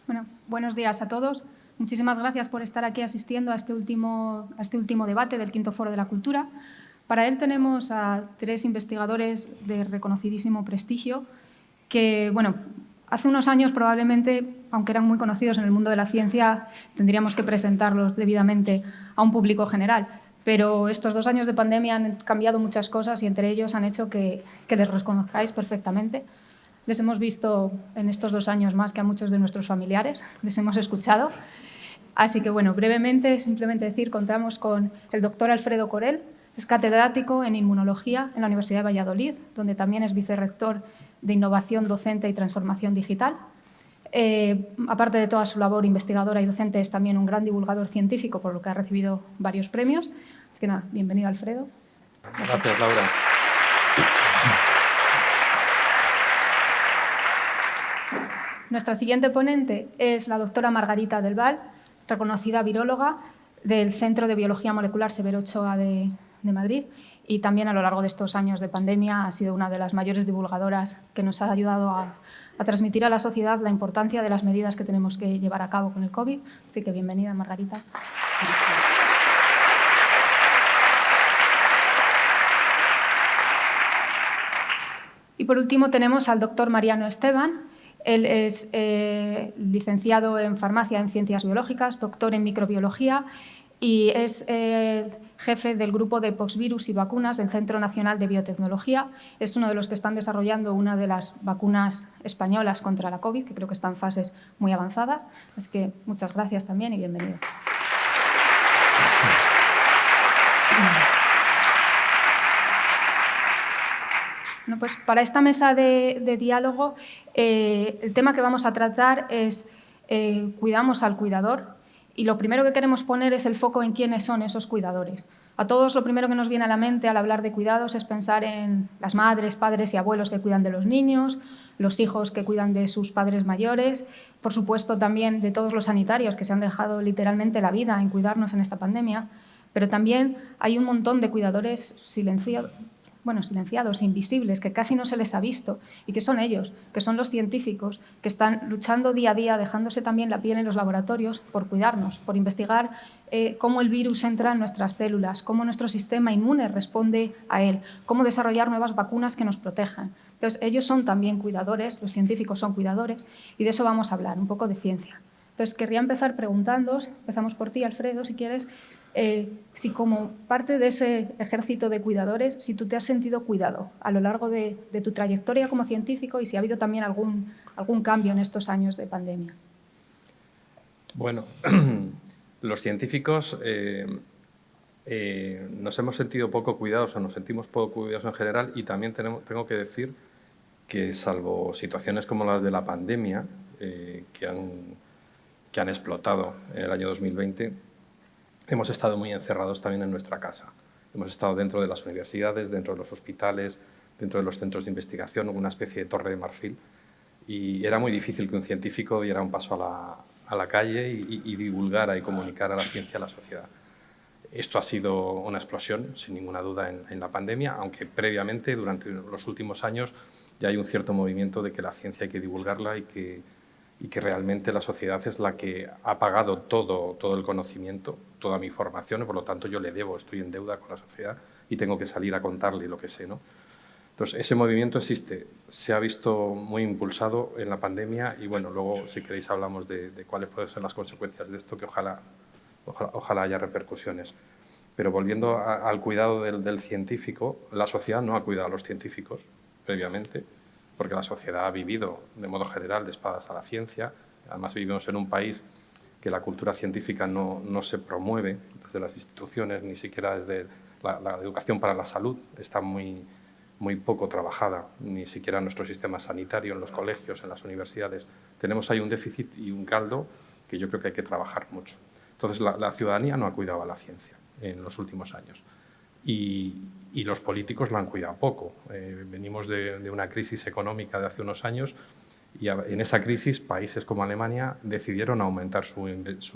Bueno, buenos días a todos. Muchísimas gracias por estar aquí asistiendo a este último debate del Quinto Foro de la Cultura. Para él tenemos a 3 investigadores de reconocidísimo prestigio que, bueno, hace unos años probablemente, aunque eran muy conocidos en el mundo de la ciencia, tendríamos que presentarlos debidamente a un público general. Pero estos 2 años de pandemia han cambiado muchas cosas y entre ellos han hecho que les reconozcáis perfectamente. Les hemos visto en estos 2 años más que a muchos de nuestros familiares, les hemos escuchado. Así que, bueno, brevemente, simplemente decir, contamos con el doctor Alfredo Corel, es catedrático en Inmunología en la Universidad de Valladolid, donde también es vicerrector de Innovación Docente y Transformación Digital. Aparte de toda su labor investigadora y docente, es también un gran divulgador científico, por lo que ha recibido varios premios. Así que nada, bienvenido, Alfredo. Gracias, Laura. Nuestra siguiente ponente es la doctora Margarita del Val, reconocida viróloga del Centro de Biología Molecular Severo Ochoa de Madrid, y también a lo largo de estos años de pandemia ha sido una de las mayores divulgadoras que nos ha ayudado a transmitir a la sociedad la importancia de las medidas que tenemos que llevar a cabo con el COVID. Así que bienvenida, Margarita. Y por último tenemos al doctor Mariano Esteban. Él es licenciado en Farmacia en Ciencias Biológicas, doctor en Microbiología y es jefe del grupo de Poxvirus y Vacunas del Centro Nacional de Biotecnología. Es uno de los que están desarrollando una de las vacunas españolas contra la COVID, que creo que está en fases muy avanzadas. Así que muchas gracias también y bienvenido. Bueno, pues para esta mesa de diálogo, el tema que vamos a tratar es cuidamos al cuidador, y lo primero que queremos poner es el foco en quiénes son esos cuidadores. A todos lo primero que nos viene a la mente al hablar de cuidados es pensar en las madres, padres y abuelos que cuidan de los niños, los hijos que cuidan de sus padres mayores, por supuesto también de todos los sanitarios que se han dejado literalmente la vida en cuidarnos en esta pandemia, pero también hay un montón de cuidadores silenciados e invisibles, que casi no se les ha visto, y que son ellos, que son los científicos, que están luchando día a día, dejándose también la piel en los laboratorios por cuidarnos, por investigar cómo el virus entra en nuestras células, cómo nuestro sistema inmune responde a él, cómo desarrollar nuevas vacunas que nos protejan. Entonces, ellos son también cuidadores, los científicos son cuidadores, y de eso vamos a hablar, un poco de ciencia. Entonces, querría empezar preguntándoos, empezamos por ti, Alfredo, si quieres, si como parte de ese ejército de cuidadores, si tú te has sentido cuidado a lo largo de tu trayectoria como científico y si ha habido también algún cambio en estos años de pandemia. Bueno, los científicos nos hemos sentido poco cuidados o nos sentimos poco cuidados en general, y también tengo que decir que, salvo situaciones como las de la pandemia que han explotado en el año 2020, hemos estado muy encerrados también en nuestra casa. Hemos estado dentro de las universidades, dentro de los hospitales, dentro de los centros de investigación, una especie de torre de marfil, y era muy difícil que un científico diera un paso a la calle y divulgara y comunicara la ciencia a la sociedad. Esto ha sido una explosión, sin ninguna duda, en la pandemia, aunque previamente, durante los últimos años, ya hay un cierto movimiento de que la ciencia hay que divulgarla y que realmente la sociedad es la que ha pagado todo el conocimiento, toda mi formación, y por lo tanto yo le debo, estoy en deuda con la sociedad y tengo que salir a contarle lo que sé, ¿no? Entonces, ese movimiento existe, se ha visto muy impulsado en la pandemia y, bueno, luego, si queréis, hablamos de cuáles pueden ser las consecuencias de esto, que ojalá haya repercusiones. Pero volviendo al cuidado del científico, la sociedad no ha cuidado a los científicos previamente, porque la sociedad ha vivido, de modo general, de espaldas a la ciencia. Además, vivimos en un país que la cultura científica no se promueve desde las instituciones, ni siquiera desde la educación para la salud. Está muy poco trabajada, ni siquiera en nuestro sistema sanitario, en los colegios, en las universidades. Tenemos ahí un déficit y un caldo que yo creo que hay que trabajar mucho. Entonces, la ciudadanía no ha cuidado a la ciencia en los últimos años. Y los políticos la han cuidado poco. Venimos de una crisis económica de hace unos años y en esa crisis países como Alemania decidieron aumentar su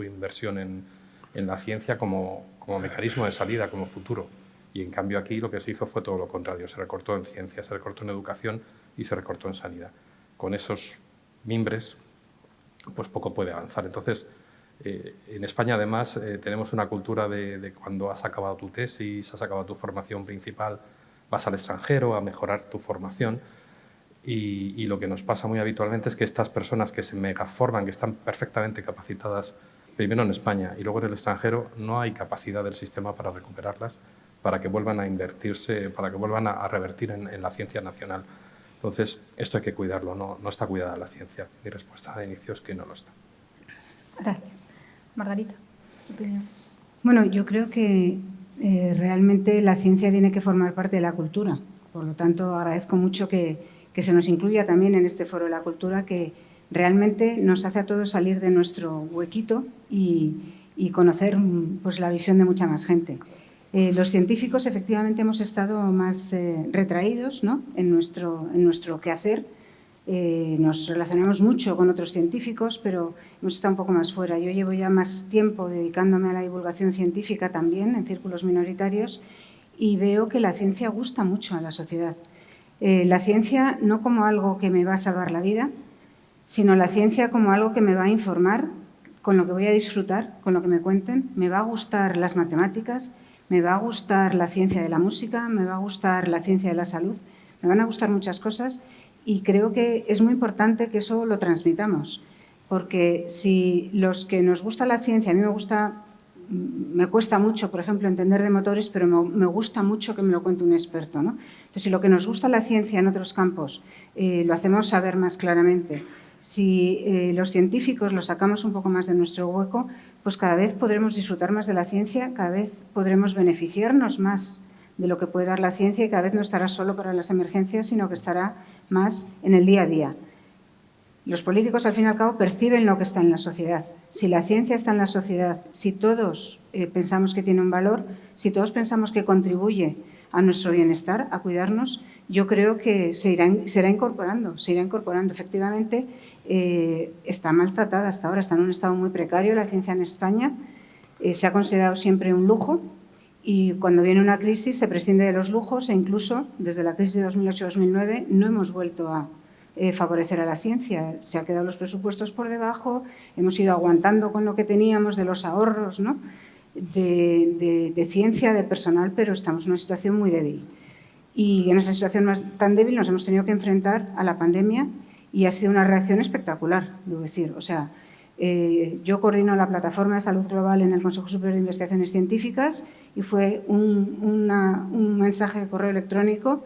inversión en la ciencia como mecanismo de salida, como futuro. Y en cambio aquí lo que se hizo fue todo lo contrario. Se recortó en ciencia, se recortó en educación y se recortó en sanidad. con esos mimbres, pues poco puede avanzar. Entonces, en España, además, tenemos una cultura de cuando has acabado tu tesis, has acabado tu formación principal, vas al extranjero a mejorar tu formación. Y lo que nos pasa muy habitualmente es que estas personas que se megaforman, que están perfectamente capacitadas, primero en España y luego en el extranjero, no hay capacidad del sistema para recuperarlas, para que vuelvan a invertirse, para que vuelvan a revertir en la ciencia nacional. Entonces, esto hay que cuidarlo, no está cuidada la ciencia. Mi respuesta de inicio es que no lo está. Gracias. Margarita, ¿tu opinión? Bueno, yo creo que realmente la ciencia tiene que formar parte de la cultura. Por lo tanto, agradezco mucho que se nos incluya también en este foro de la cultura, que realmente nos hace a todos salir de nuestro huequito y conocer pues, la visión de mucha más gente. Los científicos efectivamente hemos estado más retraídos, ¿no?, en nuestro quehacer. Nos relacionamos mucho con otros científicos, pero hemos estado un poco más fuera. Yo llevo ya más tiempo dedicándome a la divulgación científica también, en círculos minoritarios, y veo que la ciencia gusta mucho a la sociedad. La ciencia no como algo que me va a salvar la vida, sino la ciencia como algo que me va a informar, con lo que voy a disfrutar, con lo que me cuenten. Me va a gustar las matemáticas, me va a gustar la ciencia de la música, me va a gustar la ciencia de la salud, me van a gustar muchas cosas. Y creo que es muy importante que eso lo transmitamos, porque si los que nos gusta la ciencia, a mí me cuesta mucho, por ejemplo, entender de motores, pero me gusta mucho que me lo cuente un experto, ¿no? Entonces, si lo que nos gusta la ciencia en otros campos lo hacemos saber más claramente, si los científicos lo sacamos un poco más de nuestro hueco, pues cada vez podremos disfrutar más de la ciencia, cada vez podremos beneficiarnos más de lo que puede dar la ciencia y cada vez no estará solo para las emergencias, sino que estará más en el día a día. Los políticos, al fin y al cabo, perciben lo que está en la sociedad. Si la ciencia está en la sociedad, si todos pensamos que tiene un valor, si todos pensamos que contribuye a nuestro bienestar, a cuidarnos, yo creo que se irá incorporando. Efectivamente, está maltratada hasta ahora, está en un estado muy precario la ciencia en España. Se ha considerado siempre un lujo. Y cuando viene una crisis se prescinde de los lujos e incluso desde la crisis de 2008-2009 no hemos vuelto a favorecer a la ciencia. Se han quedado los presupuestos por debajo, hemos ido aguantando con lo que teníamos de los ahorros, ¿no?, de ciencia, de personal, pero estamos en una situación muy débil. Y en esa situación tan débil nos hemos tenido que enfrentar a la pandemia y ha sido una reacción espectacular, debo decir. O sea, yo coordino la Plataforma de Salud Global en el Consejo Superior de Investigaciones Científicas y fue un mensaje de correo electrónico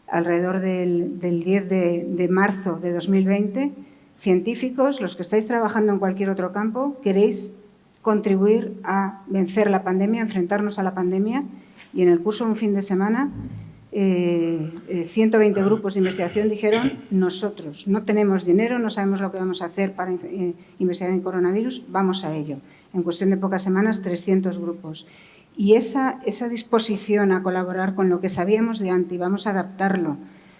alrededor del 10 de marzo de 2020. Científicos, los que estáis trabajando en cualquier otro campo, queréis contribuir a vencer la pandemia, a enfrentarnos a la pandemia, y en el curso de un fin de semana 120 grupos de investigación dijeron: nosotros no tenemos dinero, no sabemos lo que vamos a hacer para investigar en coronavirus, vamos a ello. En cuestión de pocas semanas, 300 grupos. Y esa disposición a colaborar con lo que sabíamos de antes y vamos a adaptarlo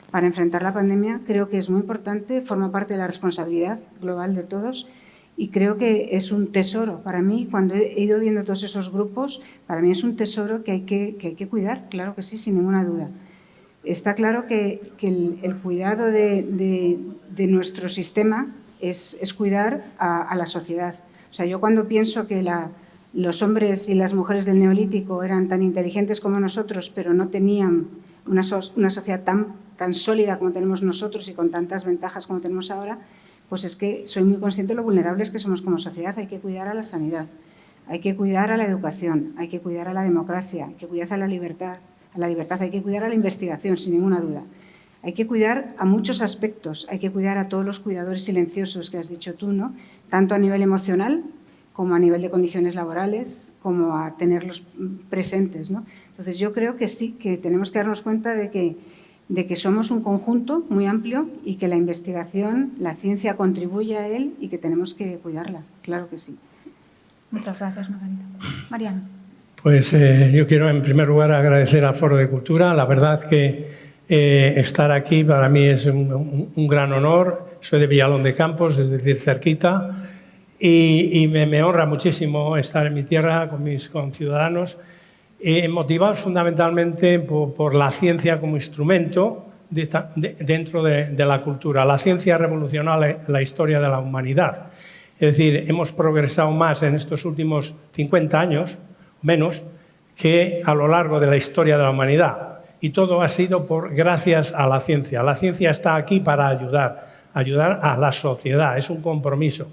para enfrentar la pandemia, creo que es muy importante, forma parte de la responsabilidad global de todos y creo que es un tesoro para mí. Cuando he ido viendo todos esos grupos, para mí es un tesoro que hay que cuidar, claro que sí, sin ninguna duda. Está claro que el cuidado de nuestro sistema es cuidar a la sociedad. O sea, yo cuando pienso que los hombres y las mujeres del Neolítico eran tan inteligentes como nosotros, pero no tenían una sociedad tan sólida como tenemos nosotros y con tantas ventajas como tenemos ahora, pues es que soy muy consciente de lo vulnerables que somos como sociedad. Hay que cuidar a la sanidad, hay que cuidar a la educación, hay que cuidar a la democracia, hay que cuidar a la libertad, hay que cuidar a la investigación, sin ninguna duda. Hay que cuidar a muchos aspectos, hay que cuidar a todos los cuidadores silenciosos que has dicho tú, ¿no?, tanto a nivel emocional como a nivel de condiciones laborales, como a tenerlos presentes, ¿no? Entonces, yo creo que sí, que tenemos que darnos cuenta de que somos un conjunto muy amplio y que la investigación, la ciencia contribuye a él y que tenemos que cuidarla, claro que sí. Muchas gracias, Margarita. Mariano. Pues yo quiero en primer lugar agradecer al Foro de Cultura. La verdad que estar aquí para mí es un gran honor. Soy de Villalón de Campos, es decir, cerquita, y me honra muchísimo estar en mi tierra con mis conciudadanos, motivados fundamentalmente por la ciencia como instrumento dentro de la cultura. La ciencia ha revolucionado la historia de la humanidad. Es decir, hemos progresado más en estos últimos 50 años, menos, que a lo largo de la historia de la humanidad. Y todo ha sido gracias a la ciencia. La ciencia está aquí para ayudar a la sociedad, es un compromiso.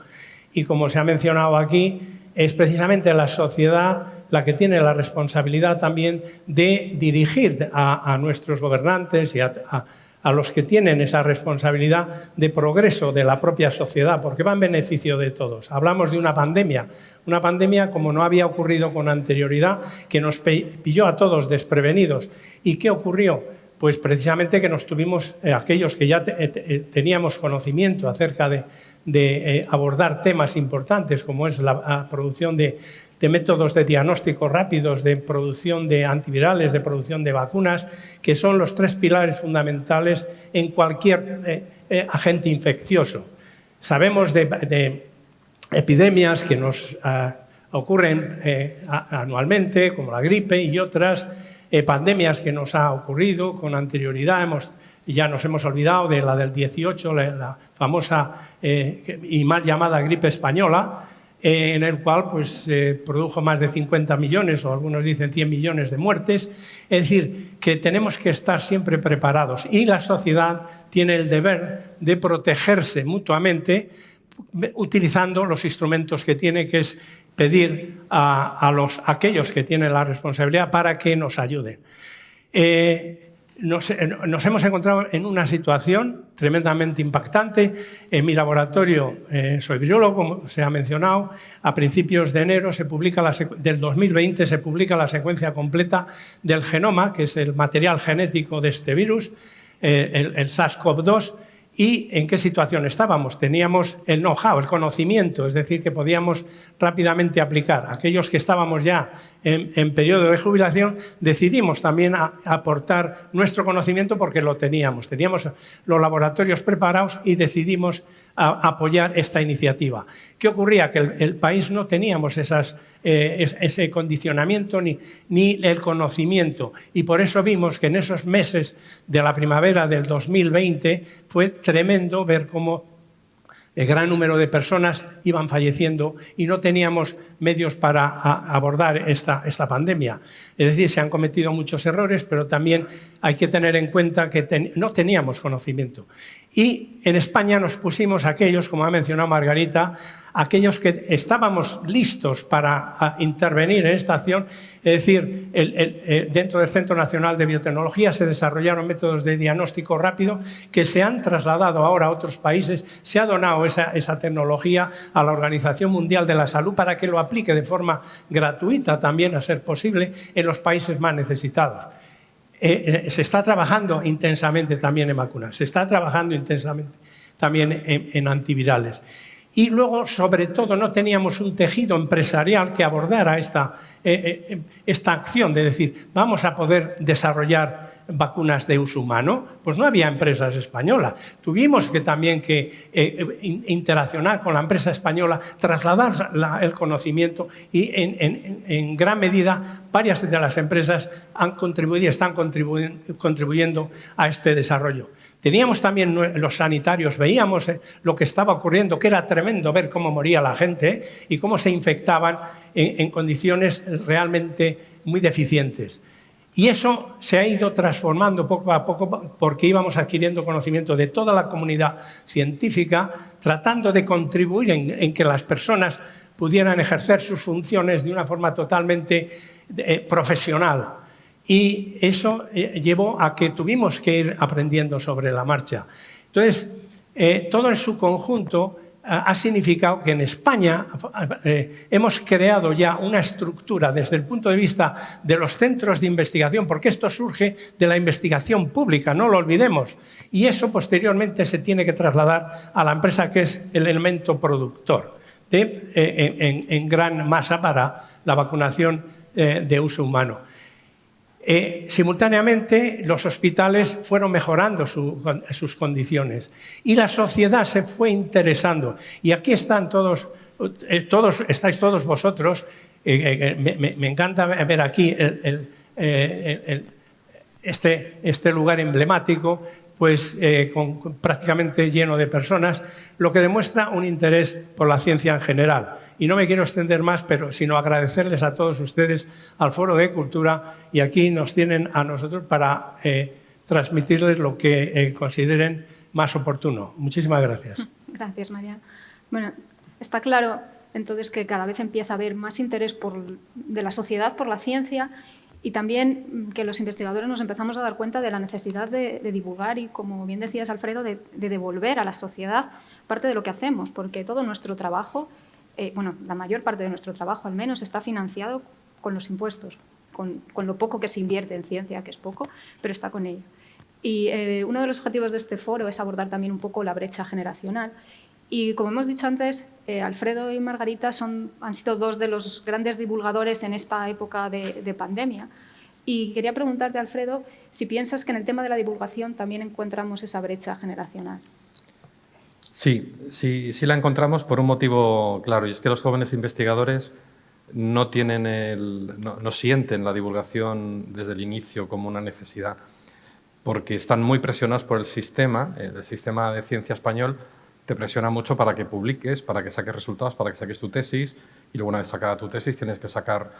Y como se ha mencionado aquí, es precisamente la sociedad la que tiene la responsabilidad también de dirigir a nuestros gobernantes y a los que tienen esa responsabilidad de progreso de la propia sociedad, porque va en beneficio de todos. Hablamos de una pandemia como no había ocurrido con anterioridad, que nos pilló a todos desprevenidos. ¿Y qué ocurrió? Pues precisamente que nos tuvimos, aquellos que ya teníamos conocimiento acerca de abordar temas importantes, como es la producción de métodos de diagnóstico rápidos, de producción de antivirales, de producción de vacunas, que son los 3 pilares fundamentales en cualquier agente infeccioso. Sabemos de epidemias que nos ocurren anualmente, como la gripe y otras, pandemias que nos ha ocurrido con anterioridad. Ya nos hemos olvidado de la del 18, la famosa y mal llamada gripe española, en el cual pues, produjo más de 50 millones, o algunos dicen 100 millones de muertes. Es decir, que tenemos que estar siempre preparados y la sociedad tiene el deber de protegerse mutuamente utilizando los instrumentos que tiene, que es pedir a aquellos que tienen la responsabilidad para que nos ayuden. Nos hemos encontrado en una situación tremendamente impactante. En mi laboratorio, soy virólogo, como se ha mencionado, a principios de enero del 2020 se publica la secuencia completa del genoma, que es el material genético de este virus, el SARS-CoV-2, ¿y en qué situación estábamos? Teníamos el know-how, el conocimiento, es decir, que podíamos rápidamente aplicar. Aquellos que estábamos ya en periodo de jubilación decidimos también aportar nuestro conocimiento porque lo teníamos. Teníamos los laboratorios preparados y decidimos apoyar esta iniciativa. ¿Qué ocurría? Que el país no teníamos ese condicionamiento ni el conocimiento, y por eso vimos que en esos meses de la primavera del 2020 fue tremendo ver cómo el gran número de personas iban falleciendo y no teníamos medios para abordar esta pandemia. Es decir, se han cometido muchos errores, pero también hay que tener en cuenta que no teníamos conocimiento. Y en España nos pusimos aquellos, como ha mencionado Margarita, aquellos que estábamos listos para intervenir en esta acción. Es decir, dentro del Centro Nacional de Biotecnología se desarrollaron métodos de diagnóstico rápido que se han trasladado ahora a otros países. Se ha donado esa tecnología a la Organización Mundial de la Salud para que lo aplique de forma gratuita también, a ser posible, en los países más necesitados. Se está trabajando intensamente también en vacunas, se está trabajando intensamente también en antivirales. Y luego, sobre todo, no teníamos un tejido empresarial que abordara esta acción de decir, vamos a poder desarrollar vacunas de uso humano. Pues no había empresas españolas. Tuvimos que también interaccionar con la empresa española, trasladar el conocimiento, y en gran medida varias de las empresas han contribuido y están contribuyendo a este desarrollo. Teníamos también los sanitarios, veíamos lo que estaba ocurriendo, que era tremendo ver cómo moría la gente y cómo se infectaban en condiciones realmente muy deficientes. Y eso se ha ido transformando poco a poco porque íbamos adquiriendo conocimiento de toda la comunidad científica, tratando de contribuir en que las personas pudieran ejercer sus funciones de una forma totalmente profesional. Y eso llevó a que tuvimos que ir aprendiendo sobre la marcha. Entonces, todo en su conjunto ha significado que en España hemos creado ya una estructura desde el punto de vista de los centros de investigación, porque esto surge de la investigación pública, no lo olvidemos, y eso posteriormente se tiene que trasladar a la empresa, que es el elemento productor en gran masa para la vacunación de uso humano. Simultáneamente, los hospitales fueron mejorando sus condiciones y la sociedad se fue interesando. Y aquí están estáis todos vosotros. Me encanta ver aquí este lugar emblemático pues prácticamente lleno de personas, lo que demuestra un interés por la ciencia en general. Y no me quiero extender más, sino agradecerles a todos ustedes al Foro de Cultura, y aquí nos tienen a nosotros para transmitirles lo que consideren más oportuno. Muchísimas gracias. Gracias, María. Bueno, está claro entonces que cada vez empieza a haber más interés de la sociedad por la ciencia, y también que los investigadores nos empezamos a dar cuenta de la necesidad de divulgar y, como bien decías, Alfredo, de devolver a la sociedad parte de lo que hacemos, porque todo nuestro trabajo, la mayor parte de nuestro trabajo al menos, está financiado con los impuestos, con lo poco que se invierte en ciencia, que es poco, pero está con ello. Y uno de los objetivos de este foro es abordar también un poco la brecha generacional. Y como hemos dicho antes, Alfredo y Margarita han sido dos de los grandes divulgadores en esta época de pandemia. Y quería preguntarte, Alfredo, si piensas que en el tema de la divulgación también encontramos esa brecha generacional. Sí la encontramos por un motivo claro, y es que los jóvenes investigadores no sienten la divulgación desde el inicio como una necesidad, porque están muy presionados por el sistema de ciencia español. Te presiona mucho para que publiques, para que saques resultados, para que saques tu tesis, y luego una vez sacada tu tesis tienes que sacar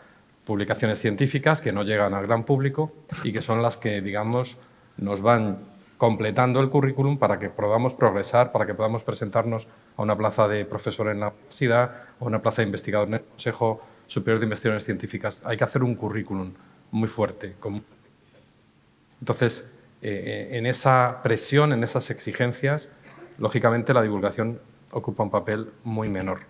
publicaciones científicas que no llegan al gran público y que son las que, digamos, nos van completando el currículum para que podamos progresar, para que podamos presentarnos a una plaza de profesor en la universidad o a una plaza de investigador en el Consejo Superior de Investigaciones Científicas. Hay que hacer un currículum muy fuerte. Entonces, en esa presión, en esas exigencias, lógicamente la divulgación ocupa un papel muy menor.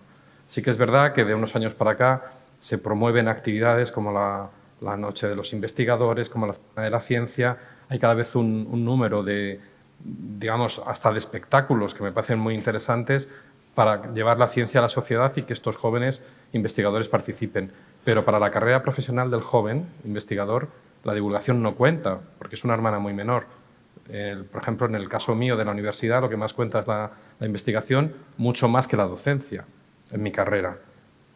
Sí que es verdad que de unos años para acá se promueven actividades como la Noche de los Investigadores, como la Semana de la Ciencia. Hay cada vez un número de, digamos, hasta de espectáculos que me parecen muy interesantes para llevar la ciencia a la sociedad y que estos jóvenes investigadores participen. Pero para la carrera profesional del joven investigador, la divulgación no cuenta, porque es una hermana muy menor. Por ejemplo, en el caso mío de la universidad, lo que más cuenta es la investigación, mucho más que la docencia en mi carrera.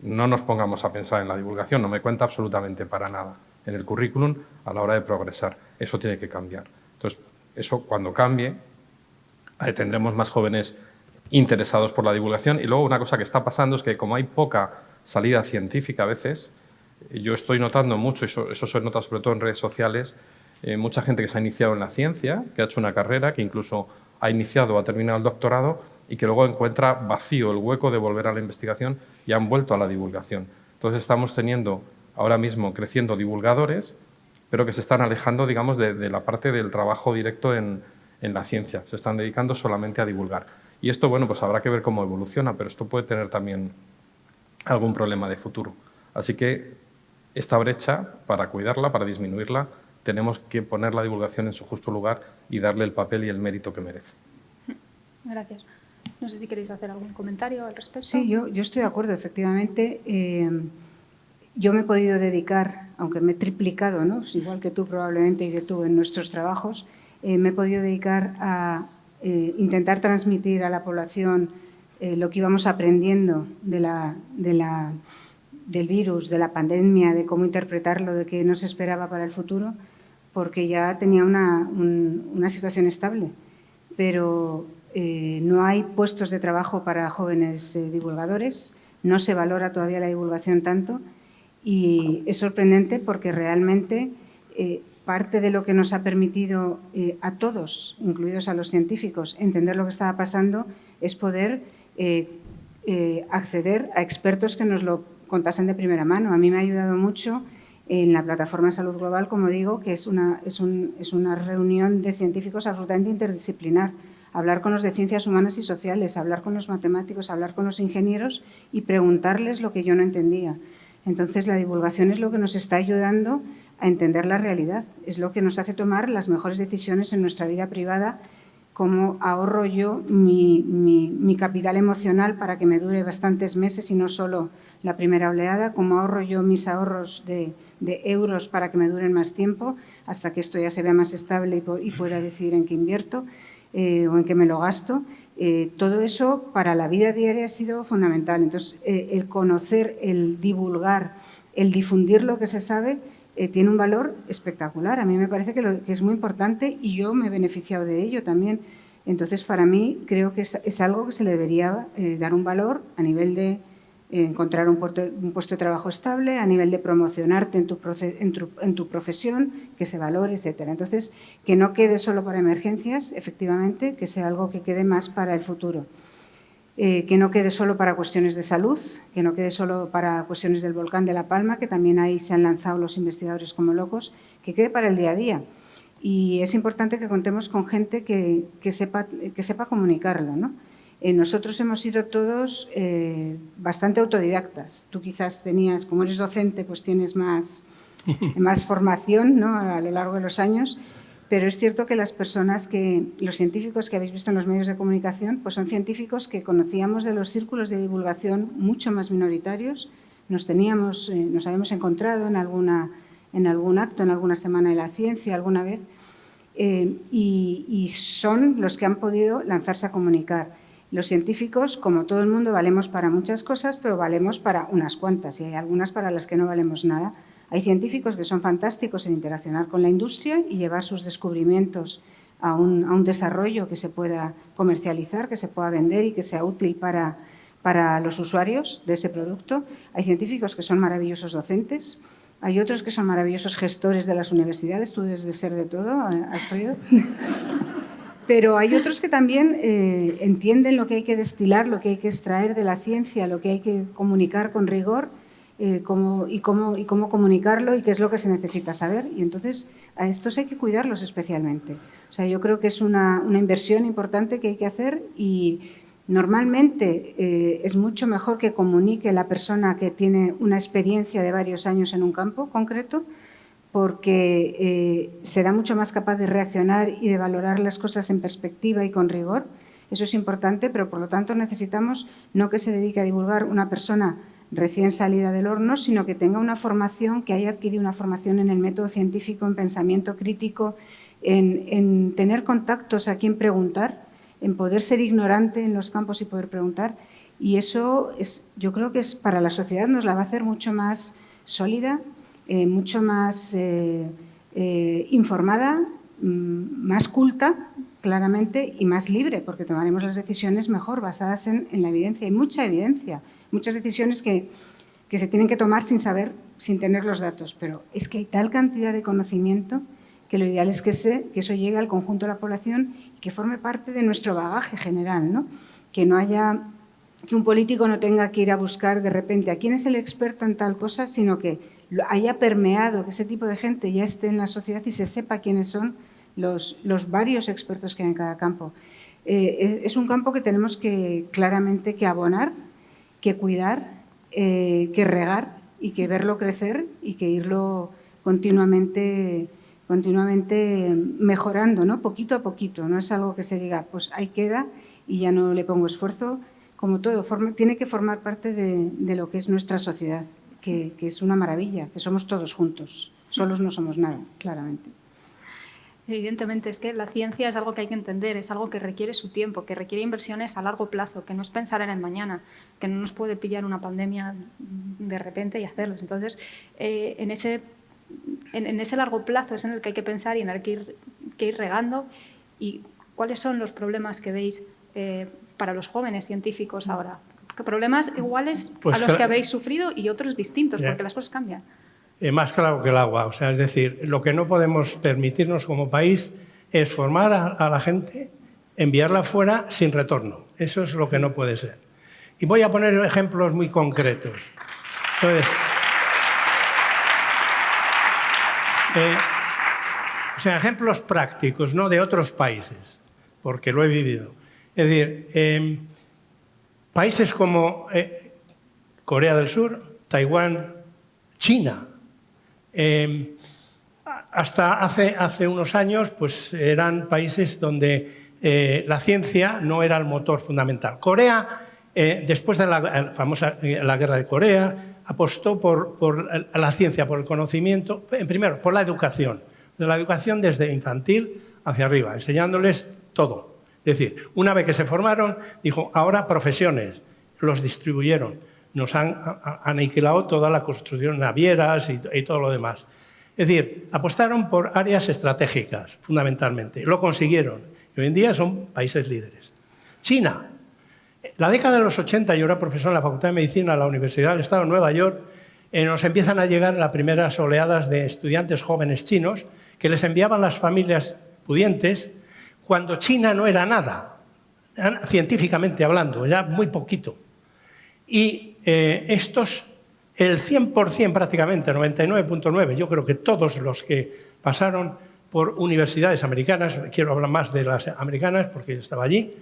No nos pongamos a pensar en la divulgación, no me cuenta absolutamente para nada en el currículum a la hora de progresar. Eso tiene que cambiar. Entonces, eso cuando cambie, tendremos más jóvenes interesados por la divulgación. Y luego una cosa que está pasando es que como hay poca salida científica a veces, yo estoy notando mucho, eso se nota sobre todo en redes sociales, mucha gente que se ha iniciado en la ciencia, que ha hecho una carrera, que incluso ha iniciado o ha terminado el doctorado y que luego encuentra vacío el hueco de volver a la investigación y han vuelto a la divulgación. Entonces estamos teniendo ahora mismo creciendo divulgadores, pero que se están alejando, digamos, de la parte del trabajo directo en la ciencia. Se están dedicando solamente a divulgar. Y esto, bueno, pues habrá que ver cómo evoluciona, pero esto puede tener también algún problema de futuro. Así que esta brecha, para cuidarla, para disminuirla, tenemos que poner la divulgación en su justo lugar y darle el papel y el mérito que merece. Gracias. No sé si queréis hacer algún comentario al respecto. Sí, yo estoy de acuerdo, efectivamente. Yo me he podido dedicar, aunque me he triplicado, ¿no? Igual que tú probablemente y que tú en nuestros trabajos, me he podido dedicar a intentar transmitir a la población lo que íbamos aprendiendo del virus, de la pandemia, de cómo interpretarlo, de qué nos esperaba para el futuro, porque ya tenía una situación estable. Pero no hay puestos de trabajo para jóvenes divulgadores, no se valora todavía la divulgación tanto y es sorprendente porque realmente parte de lo que nos ha permitido a todos, incluidos a los científicos, entender lo que estaba pasando es poder acceder a expertos que nos lo contasen de primera mano. A mí me ha ayudado mucho en la plataforma Salud Global, como digo, que es una reunión de científicos absolutamente interdisciplinar. Hablar con los de ciencias humanas y sociales, hablar con los matemáticos, hablar con los ingenieros y preguntarles lo que yo no entendía. Entonces, la divulgación es lo que nos está ayudando a entender la realidad, es lo que nos hace tomar las mejores decisiones en nuestra vida privada, cómo ahorro yo mi capital emocional para que me dure bastantes meses y no solo la primera oleada, cómo ahorro yo mis ahorros de euros para que me duren más tiempo, hasta que esto ya se vea más estable y pueda decidir en qué invierto o en qué me lo gasto. Todo eso para la vida diaria ha sido fundamental. Entonces, el conocer, el divulgar, el difundir lo que se sabe tiene un valor espectacular. A mí me parece que es muy importante y yo me he beneficiado de ello también. Entonces, para mí, creo que es algo que se le debería dar un valor a nivel de encontrar un puesto de trabajo estable, a nivel de promocionarte en tu profesión, que se valore, etcétera. Entonces, que no quede solo para emergencias, efectivamente, que sea algo que quede más para el futuro. Que no quede solo para cuestiones de salud, que no quede solo para cuestiones del volcán de La Palma, que también ahí se han lanzado los investigadores como locos, que quede para el día a día. Y es importante que contemos con gente que sepa comunicarlo, ¿no? Nosotros hemos sido todos bastante autodidactas. Tú quizás tenías, como eres docente, pues tienes más formación, ¿no?, a lo largo de los años. Pero es cierto que los científicos que habéis visto en los medios de comunicación, pues son científicos que conocíamos de los círculos de divulgación mucho más minoritarios. Nos habíamos encontrado en algún acto, en alguna semana de la ciencia, alguna vez, y son los que han podido lanzarse a comunicar. Los científicos, como todo el mundo, valemos para muchas cosas, pero valemos para unas cuantas, y hay algunas para las que no valemos nada. Hay científicos que son fantásticos en interaccionar con la industria y llevar sus descubrimientos a un desarrollo que se pueda comercializar, que se pueda vender y que sea útil para los usuarios de ese producto. Hay científicos que son maravillosos docentes, hay otros que son maravillosos gestores de las universidades. Tú debes de ser de todo, Alfredo. Pero hay otros que también entienden lo que hay que destilar, lo que hay que extraer de la ciencia, lo que hay que comunicar con rigor, cómo comunicarlo y qué es lo que se necesita saber. Y entonces a estos hay que cuidarlos especialmente. O sea, yo creo que es una inversión importante que hay que hacer y normalmente es mucho mejor que comunique la persona que tiene una experiencia de varios años en un campo concreto, porque será mucho más capaz de reaccionar y de valorar las cosas en perspectiva y con rigor. Eso es importante, pero por lo tanto necesitamos no que se dedique a divulgar una persona recién salida del horno, sino que tenga una formación, que haya adquirido una formación en el método científico, en pensamiento crítico, en tener contactos a quien preguntar, en poder ser ignorante en los campos y poder preguntar. Y eso yo creo que para la sociedad nos la va a hacer mucho más sólida, mucho más informada, más culta, claramente, y más libre, porque tomaremos las decisiones mejor, basadas en la evidencia. Hay mucha evidencia, muchas decisiones que se tienen que tomar sin saber, sin tener los datos, pero es que hay tal cantidad de conocimiento que lo ideal es que eso llegue al conjunto de la población y que forme parte de nuestro bagaje general, ¿no? Que un político no tenga que ir a buscar de repente a quién es el experto en tal cosa, sino que haya permeado, que ese tipo de gente ya esté en la sociedad y se sepa quiénes son los varios expertos que hay en cada campo. Es un campo que tenemos claramente que abonar, que cuidar, que regar y que verlo crecer y que irlo continuamente mejorando, ¿no? Poquito a poquito. No es algo que se diga, pues ahí queda y ya no le pongo esfuerzo. Como todo, tiene que formar parte de lo que es nuestra sociedad, que es una maravilla, que somos todos juntos. Solos no somos nada, claramente. Evidentemente, es que la ciencia es algo que hay que entender, es algo que requiere su tiempo, que requiere inversiones a largo plazo, que no es pensar en el mañana, que no nos puede pillar una pandemia de repente y hacerlo. Entonces, en ese largo plazo es en el que hay que pensar y en el que ir regando. ¿Y cuáles son los problemas que veis para los jóvenes científicos ahora? ¿Qué problemas iguales a los que habéis sufrido y otros distintos? Porque las cosas cambian. Más claro que el agua. O sea, es decir, lo que no podemos permitirnos como país es formar a la gente, enviarla fuera sin retorno. Eso es lo que no puede ser. Y voy a poner ejemplos muy concretos. Entonces, o sea, ejemplos prácticos, no de otros países, porque lo he vivido. Es decir, países como Corea del Sur, Taiwán, China. Hasta hace unos años pues eran países donde la ciencia no era el motor fundamental. Corea, después de la famosa Guerra de Corea, apostó por la ciencia, por el conocimiento, primero por la educación desde infantil hacia arriba, enseñándoles todo. Es decir, una vez que se formaron, dijo, ahora profesiones, los distribuyeron. Nos han aniquilado toda la construcción navieras y todo lo demás. Es decir, apostaron por áreas estratégicas, fundamentalmente. Lo consiguieron. Y hoy en día son países líderes. China. La década de los 80, yo era profesor en la Facultad de Medicina de la Universidad del Estado de Nueva York, nos empiezan a llegar las primeras oleadas de estudiantes jóvenes chinos que les enviaban las familias pudientes cuando China no era nada, científicamente hablando, ya muy poquito. Y estos, el 100% prácticamente, 99.9%, yo creo que todos los que pasaron por universidades americanas, quiero hablar más de las americanas porque yo estaba allí,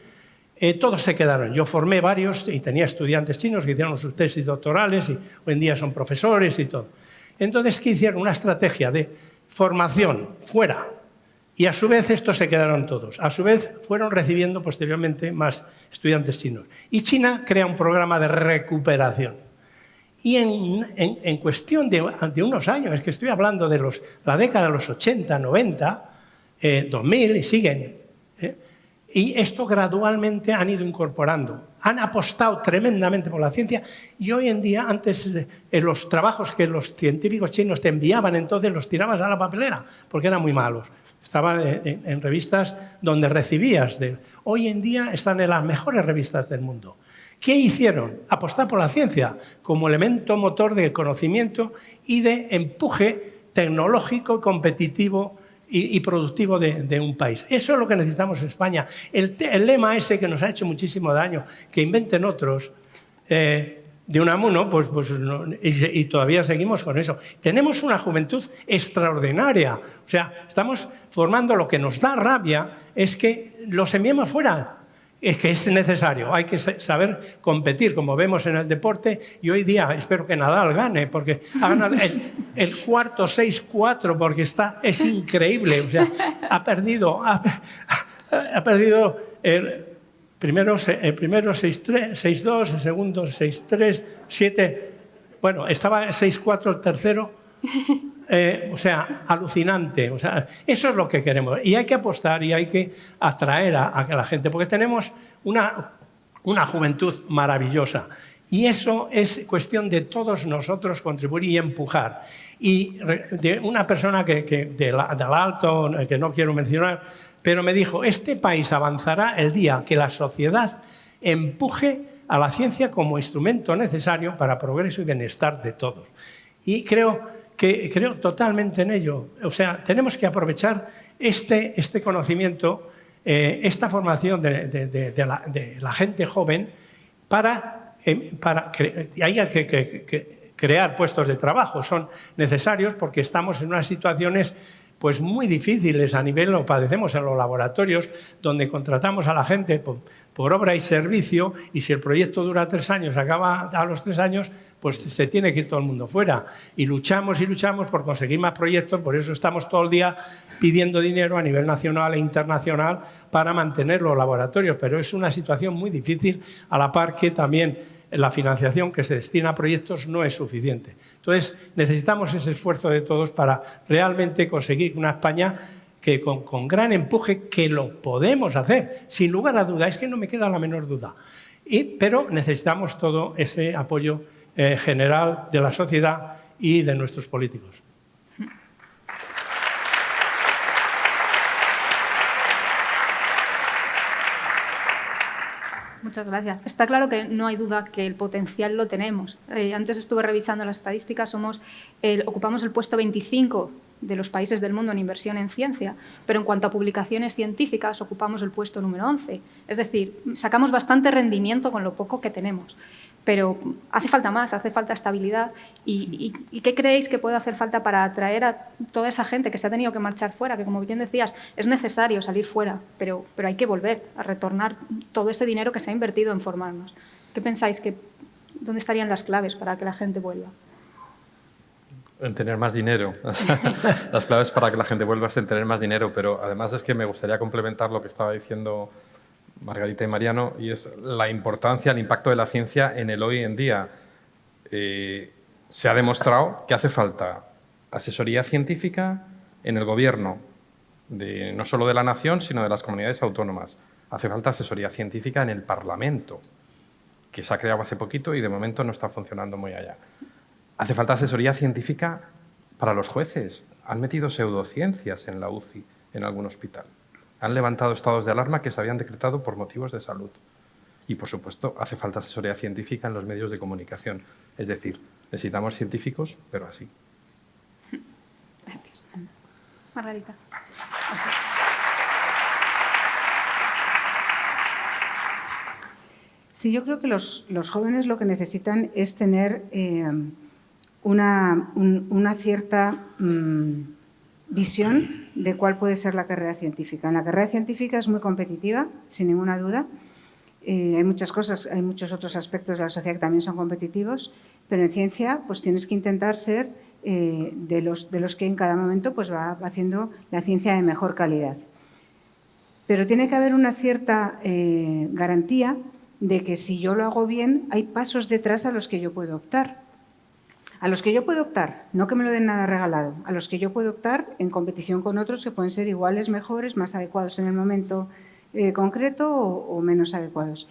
todos se quedaron. Yo formé varios y tenía estudiantes chinos que hicieron sus tesis doctorales y hoy en día son profesores y todo. Entonces, ¿qué hicieron? Una estrategia de formación fuera. Y a su vez estos se quedaron todos. A su vez fueron recibiendo posteriormente más estudiantes chinos. Y China crea un programa de recuperación. Y en cuestión de unos años, es que estoy hablando de la década de los 80, 90, 2000 y siguen. Y esto gradualmente han ido incorporando. Han apostado tremendamente por la ciencia y hoy en día, antes los trabajos que los científicos chinos te enviaban, entonces los tirabas a la papelera porque eran muy malos. Estaban en revistas donde recibías. Hoy en día están en las mejores revistas del mundo. ¿Qué hicieron? Apostar por la ciencia como elemento motor de conocimiento y de empuje tecnológico, competitivo y productivo de un país. Eso es lo que necesitamos en España. El lema ese que nos ha hecho muchísimo daño, que inventen otros, de Unamuno, y todavía seguimos con eso. Tenemos una juventud extraordinaria. O sea, estamos formando. Lo que nos da rabia es que los enviemos fuera. Es que es necesario, hay que saber competir, como vemos en el deporte, y hoy día espero que Nadal gane, porque ha ganado el cuarto 6-4, porque es increíble, o sea, ha perdido el primero 6-3, 6-2, el segundo 6-3, 7, bueno, estaba 6-4 el tercero. O sea, alucinante. O sea, eso es lo que queremos. Y hay que apostar y hay que atraer a la gente, porque tenemos una juventud maravillosa. Y eso es cuestión de todos nosotros contribuir y empujar. Y de una persona del alto, que no quiero mencionar, pero me dijo, este país avanzará el día que la sociedad empuje a la ciencia como instrumento necesario para progreso y bienestar de todos. Y creo totalmente en ello. O sea, tenemos que aprovechar este conocimiento, esta formación de la gente joven hay que crear puestos de trabajo. Son necesarios porque estamos en unas situaciones pues muy difíciles a nivel, lo padecemos en los laboratorios, donde contratamos a la gente por obra y servicio, y si el proyecto dura 3 años, acaba a los 3 años, pues se tiene que ir todo el mundo fuera. Y luchamos por conseguir más proyectos, por eso estamos todo el día pidiendo dinero a nivel nacional e internacional para mantener los laboratorios, pero es una situación muy difícil, a la par que también la financiación que se destina a proyectos no es suficiente. Entonces, necesitamos ese esfuerzo de todos para realmente conseguir una España que con gran empuje, que lo podemos hacer, sin lugar a duda, es que no me queda la menor duda. Pero necesitamos todo ese apoyo general de la sociedad y de nuestros políticos. Muchas gracias. Está claro que no hay duda que el potencial lo tenemos. Antes estuve revisando las estadísticas, ocupamos el puesto 25 de los países del mundo en inversión en ciencia, pero en cuanto a publicaciones científicas ocupamos el puesto número 11. Es decir, sacamos bastante rendimiento con lo poco que tenemos. Pero hace falta más, hace falta estabilidad. ¿Y qué creéis que puede hacer falta para atraer a toda esa gente que se ha tenido que marchar fuera? Que, como bien decías, es necesario salir fuera, pero hay que volver a retornar todo ese dinero que se ha invertido en formarnos. ¿Qué pensáis? ¿Dónde estarían las claves para que la gente vuelva? En tener más dinero. Las claves para que la gente vuelva es en tener más dinero, pero además es que me gustaría complementar lo que estaba diciendo Margarita y Mariano, y es la importancia, el impacto de la ciencia en el hoy en día. Se ha demostrado que hace falta asesoría científica en el gobierno, no solo de la nación, sino de las comunidades autónomas. Hace falta asesoría científica en el Parlamento, que se ha creado hace poquito y de momento no está funcionando muy allá. Hace falta asesoría científica para los jueces. Han metido pseudociencias en la UCI, en algún hospital. Han levantado estados de alarma que se habían decretado por motivos de salud. Y, por supuesto, hace falta asesoría científica en los medios de comunicación. Es decir, necesitamos científicos, pero así. Gracias. Margarita. Sí, yo creo que los jóvenes lo que necesitan es tener una cierta visión de cuál puede ser la carrera científica. La carrera científica es muy competitiva, sin ninguna duda. Hay muchas cosas, hay muchos otros aspectos de la sociedad que también son competitivos, pero en ciencia pues tienes que intentar ser de los que en cada momento pues va haciendo la ciencia de mejor calidad. Pero tiene que haber una cierta garantía de que si yo lo hago bien, hay pasos detrás a los que yo puedo optar. A los que yo puedo optar, no que me lo den nada regalado, a los que yo puedo optar en competición con otros que pueden ser iguales, mejores, más adecuados en el momento concreto o menos adecuados.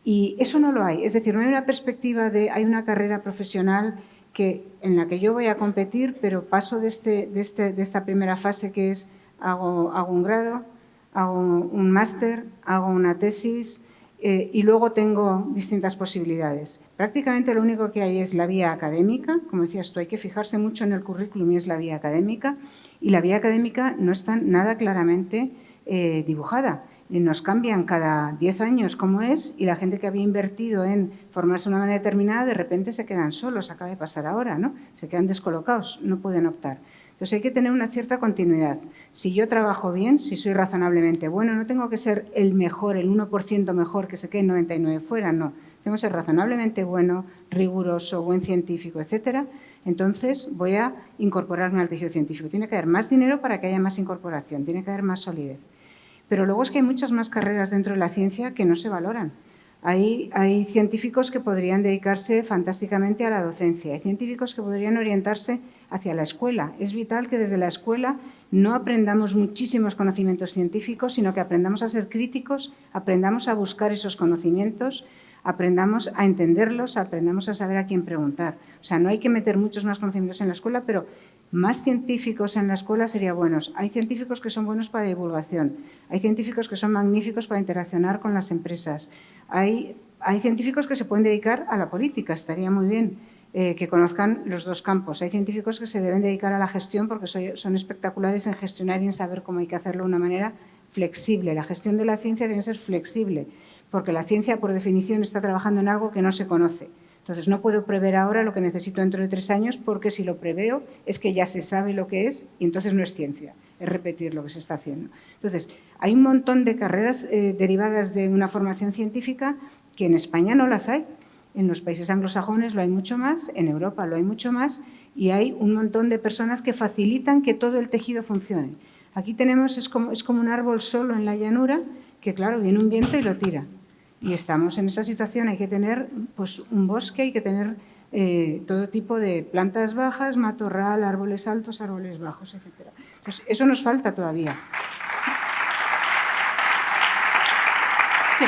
Y eso no lo hay, es decir, no hay una perspectiva de hay una carrera profesional en la que yo voy a competir, pero paso de esta primera fase que es hago un grado, hago un máster, hago una tesis y luego tengo distintas posibilidades. Prácticamente lo único que hay es la vía académica, como decías tú, hay que fijarse mucho en el currículum y es la vía académica, y la vía académica no está nada claramente dibujada. Nos cambian cada 10 años como es y la gente que había invertido en formarse de una manera determinada de repente se quedan solos, acaba de pasar ahora, ¿no? Se quedan descolocados, no pueden optar. Entonces hay que tener una cierta continuidad. Si yo trabajo bien, si soy razonablemente bueno, no tengo que ser el mejor, el 1% mejor que se quede 99 fuera, no. Tengo que ser razonablemente bueno, riguroso, buen científico, etcétera. Entonces voy a incorporarme al tejido científico. Tiene que haber más dinero para que haya más incorporación, tiene que haber más solidez. Pero luego es que hay muchas más carreras dentro de la ciencia que no se valoran. Hay científicos que podrían dedicarse fantásticamente a la docencia, hay científicos que podrían orientarse hacia la escuela. Es vital que desde la escuela no aprendamos muchísimos conocimientos científicos, sino que aprendamos a ser críticos, aprendamos a buscar esos conocimientos, aprendamos a entenderlos, aprendamos a saber a quién preguntar. O sea, no hay que meter muchos más conocimientos en la escuela, pero más científicos en la escuela sería buenos. Hay científicos que son buenos para divulgación, hay científicos que son magníficos para interaccionar con las empresas, hay científicos que se pueden dedicar a la política, estaría muy bien que conozcan los dos campos. Hay científicos que se deben dedicar a la gestión porque son espectaculares en gestionar y en saber cómo hay que hacerlo de una manera flexible. La gestión de la ciencia tiene que ser flexible, porque la ciencia, por definición, está trabajando en algo que no se conoce. Entonces, no puedo prever ahora lo que necesito dentro de 3 años, porque si lo preveo es que ya se sabe lo que es y entonces no es ciencia, es repetir lo que se está haciendo. Entonces, hay un montón de carreras derivadas de una formación científica que en España no las hay. En los países anglosajones lo hay mucho más, en Europa lo hay mucho más y hay un montón de personas que facilitan que todo el tejido funcione. Aquí tenemos, es como un árbol solo en la llanura que, claro, viene un viento y lo tira. Y estamos en esa situación, hay que tener pues, un bosque, hay que tener todo tipo de plantas bajas, matorral, árboles altos, árboles bajos, etc. Pues eso nos falta todavía. Sí.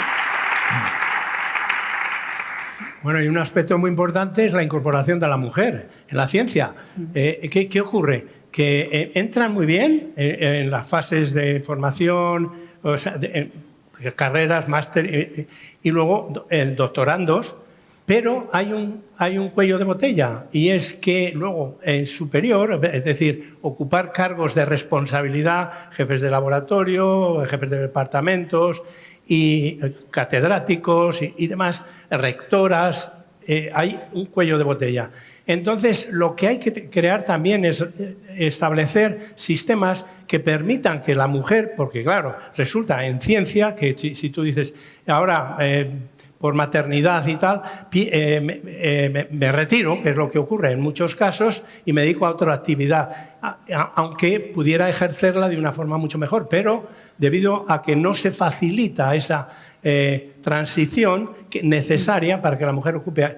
Bueno, y un aspecto muy importante es la incorporación de la mujer en la ciencia. ¿Qué ocurre? Que entran muy bien en las fases de formación, o sea, carreras, máster y luego doctorandos, pero hay un cuello de botella y es que luego en superior, es decir, ocupar cargos de responsabilidad, jefes de laboratorio, jefes de departamentos y catedráticos y demás, rectoras, hay un cuello de botella. Entonces, lo que hay que crear también es establecer sistemas que permitan que la mujer, porque claro, resulta en ciencia que si tú dices, ahora por maternidad y tal, me retiro, que es lo que ocurre en muchos casos, y me dedico a otra actividad, aunque pudiera ejercerla de una forma mucho mejor, pero debido a que no se facilita esa transición necesaria para que la mujer ocupe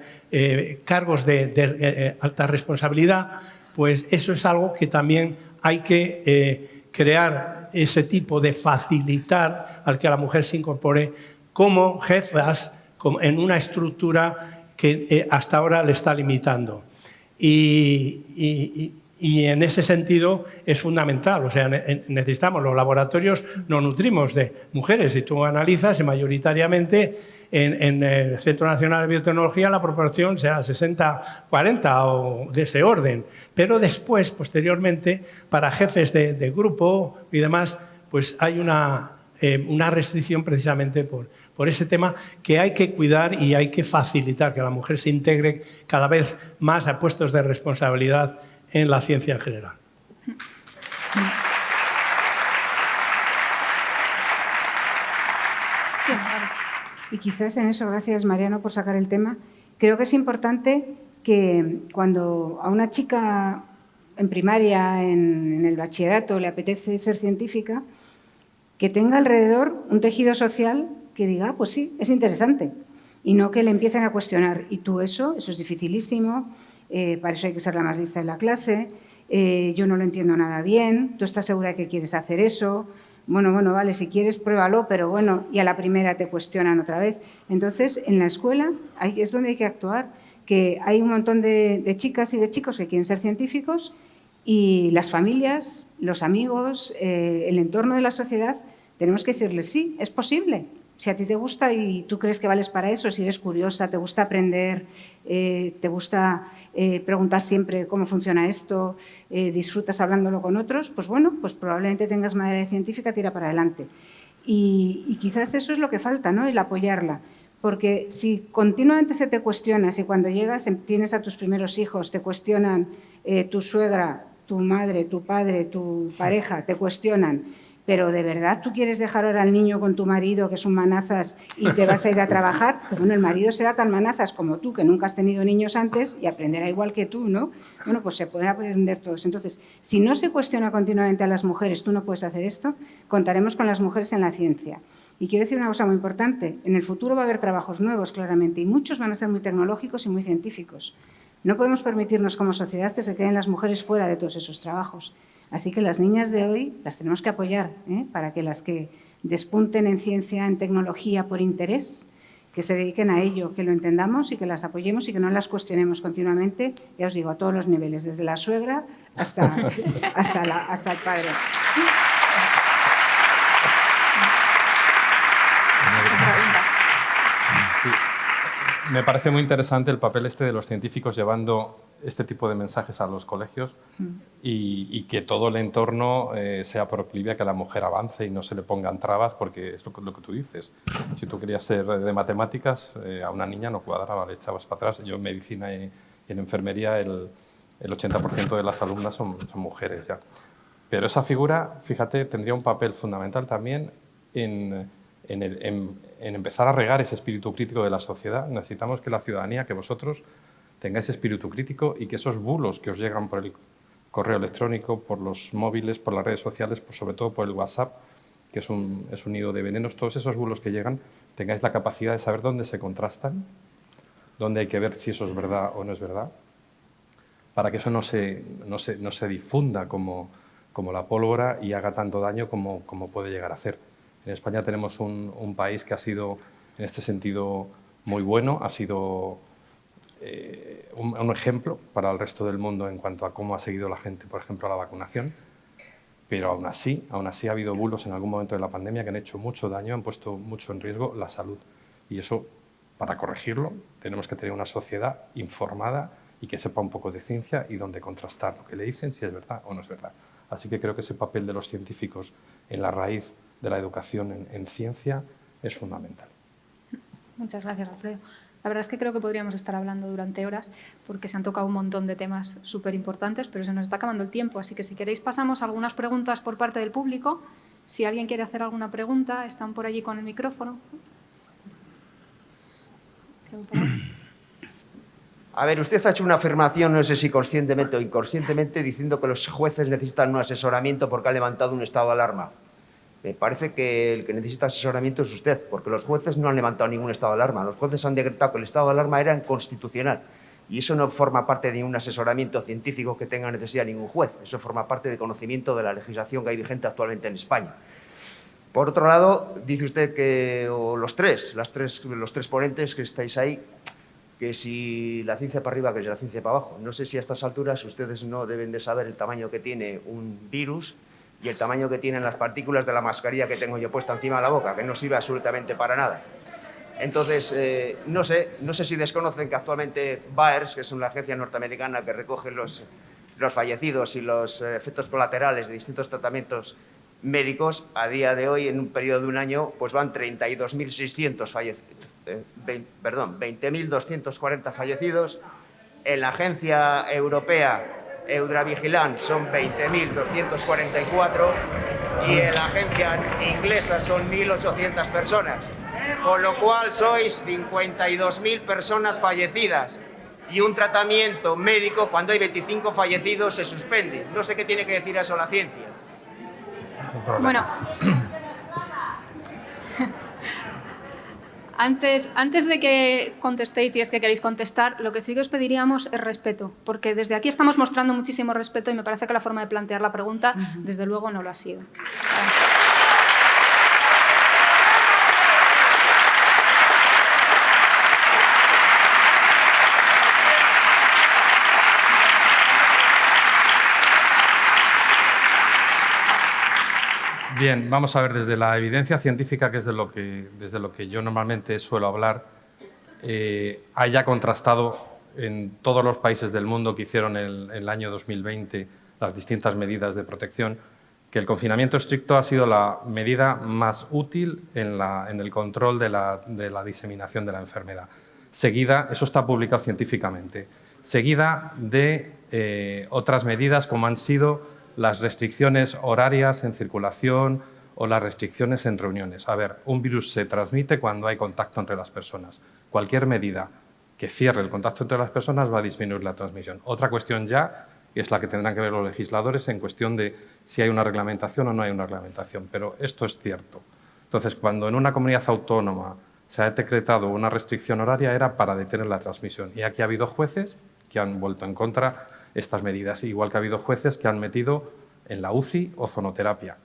cargos de alta responsabilidad, pues eso es algo que también hay que crear ese tipo de facilitar al que la mujer se incorpore como jefas en una estructura que hasta ahora le está limitando. Y Y en ese sentido es fundamental, o sea, necesitamos, los laboratorios nos nutrimos de mujeres. Si tú analizas, mayoritariamente en el Centro Nacional de Biotecnología la proporción sea 60-40 o de ese orden. Pero después, posteriormente, para jefes de grupo y demás, pues hay una restricción precisamente por ese tema que hay que cuidar y hay que facilitar que la mujer se integre cada vez más a puestos de responsabilidad en la ciencia en general. Y quizás en eso, gracias Mariano por sacar el tema, creo que es importante que cuando a una chica en primaria, en el bachillerato, le apetece ser científica, que tenga alrededor un tejido social que diga, pues sí, es interesante, y no que le empiecen a cuestionar. Y tú eso es dificilísimo, para eso hay que ser la más lista de la clase, yo no lo entiendo nada bien, tú estás segura de que quieres hacer eso, bueno, vale, si quieres pruébalo, pero bueno, y a la primera te cuestionan otra vez. Entonces, en la escuela es donde hay que actuar, que hay un montón de chicas y de chicos que quieren ser científicos y las familias, los amigos, el entorno de la sociedad, tenemos que decirles sí, es posible. Si a ti te gusta y tú crees que vales para eso, si eres curiosa, te gusta aprender, te gusta preguntar siempre cómo funciona esto, disfrutas hablándolo con otros, pues bueno, pues probablemente tengas madera científica, tira para adelante. Y quizás eso es lo que falta, ¿no? El apoyarla. Porque si continuamente se te cuestiona, si cuando llegas tienes a tus primeros hijos, te cuestionan tu suegra, tu madre, tu padre, tu pareja, te cuestionan, pero ¿de verdad tú quieres dejar ahora al niño con tu marido, que es un manazas, y te vas a ir a trabajar? Pues bueno, el marido será tan manazas como tú, que nunca has tenido niños antes, y aprenderá igual que tú, ¿no? Bueno, pues se pueden aprender todos. Entonces, si no se cuestiona continuamente a las mujeres, tú no puedes hacer esto, contaremos con las mujeres en la ciencia. Y quiero decir una cosa muy importante, en el futuro va a haber trabajos nuevos, claramente, y muchos van a ser muy tecnológicos y muy científicos. No podemos permitirnos como sociedad que se queden las mujeres fuera de todos esos trabajos. Así que las niñas de hoy las tenemos que apoyar, para que las que despunten en ciencia, en tecnología por interés, que se dediquen a ello, que lo entendamos y que las apoyemos y que no las cuestionemos continuamente, ya os digo, a todos los niveles, desde la suegra hasta el padre. Me parece muy interesante el papel de los científicos llevando este tipo de mensajes a los colegios y que todo el entorno sea proclive a que la mujer avance y no se le pongan trabas, porque es lo que tú dices. Si tú querías ser de matemáticas, a una niña no cuadraba, le echabas para atrás. Yo en medicina y en enfermería el 80% de las alumnas son mujeres ya. Pero esa figura, fíjate, tendría un papel fundamental también en empezar a regar ese espíritu crítico de la sociedad. Necesitamos que la ciudadanía, que vosotros tengáis espíritu crítico y que esos bulos que os llegan por el correo electrónico, por los móviles, por las redes sociales, sobre todo por el WhatsApp, que es un nido de venenos, todos esos bulos que llegan, tengáis la capacidad de saber dónde se contrastan, dónde hay que ver si eso es verdad o no es verdad, para que eso no se difunda como la pólvora y haga tanto daño como puede llegar a hacer. En España tenemos un país que ha sido, en este sentido, muy bueno, ha sido un ejemplo para el resto del mundo en cuanto a cómo ha seguido la gente, por ejemplo, a la vacunación, pero aún así ha habido bulos en algún momento de la pandemia que han hecho mucho daño, han puesto mucho en riesgo la salud. Y eso, para corregirlo, tenemos que tener una sociedad informada y que sepa un poco de ciencia y donde contrastar lo que le dicen, si es verdad o no es verdad. Así que creo que ese papel de los científicos en la raíz de la educación en ciencia es fundamental. Muchas gracias, Alfredo. La verdad es que creo que podríamos estar hablando durante horas porque se han tocado un montón de temas súper importantes, pero se nos está acabando el tiempo. Así que si queréis pasamos a algunas preguntas por parte del público. Si alguien quiere hacer alguna pregunta, están por allí con el micrófono. A ver, usted ha hecho una afirmación, no sé si conscientemente o inconscientemente, diciendo que los jueces necesitan un asesoramiento porque han levantado un estado de alarma. Me parece que el que necesita asesoramiento es usted, porque los jueces no han levantado ningún estado de alarma. Los jueces han decretado que el estado de alarma era inconstitucional. Y eso no forma parte de un asesoramiento científico que tenga necesidad ningún juez. Eso forma parte de conocimiento de la legislación que hay vigente actualmente en España. Por otro lado, dice usted que los tres ponentes que estáis ahí, que si la ciencia para arriba, que si la ciencia para abajo. No sé si a estas alturas ustedes no deben de saber el tamaño que tiene un virus y el tamaño que tienen las partículas de la mascarilla que tengo yo puesta encima de la boca, que no sirve absolutamente para nada. Entonces, no sé si desconocen que actualmente VAERS, que es una agencia norteamericana que recoge los fallecidos y los efectos colaterales de distintos tratamientos médicos, a día de hoy, en un periodo de un año, pues van 32.600 fallecidos, 20.240 fallecidos. En la agencia europea Eudravigilance son 20.244 y en la agencia inglesa son 1.800 personas, con lo cual sois 52.000 personas fallecidas y un tratamiento médico cuando hay 25 fallecidos se suspende. No sé qué tiene que decir eso la ciencia. Bueno, antes de que contestéis, si es que queréis contestar, lo que sí que os pediríamos es respeto, porque desde aquí estamos mostrando muchísimo respeto y me parece que la forma de plantear la pregunta, desde luego, no lo ha sido. Bien, vamos a ver, desde la evidencia científica, que es desde lo que yo normalmente suelo hablar, haya contrastado en todos los países del mundo que hicieron en el año 2020 las distintas medidas de protección, que el confinamiento estricto ha sido la medida más útil en el control de la diseminación de la enfermedad. Seguida, eso está publicado científicamente, seguida de otras medidas como han sido las restricciones horarias en circulación o las restricciones en reuniones. A ver, un virus se transmite cuando hay contacto entre las personas. Cualquier medida que cierre el contacto entre las personas va a disminuir la transmisión. Otra cuestión ya es la que tendrán que ver los legisladores en cuestión de si hay una reglamentación o no hay una reglamentación. Pero esto es cierto. Entonces, cuando en una comunidad autónoma se ha decretado una restricción horaria era para detener la transmisión. Y aquí ha habido jueces que han vuelto en contra estas medidas, igual que ha habido jueces que han metido en la UCI ozonoterapia,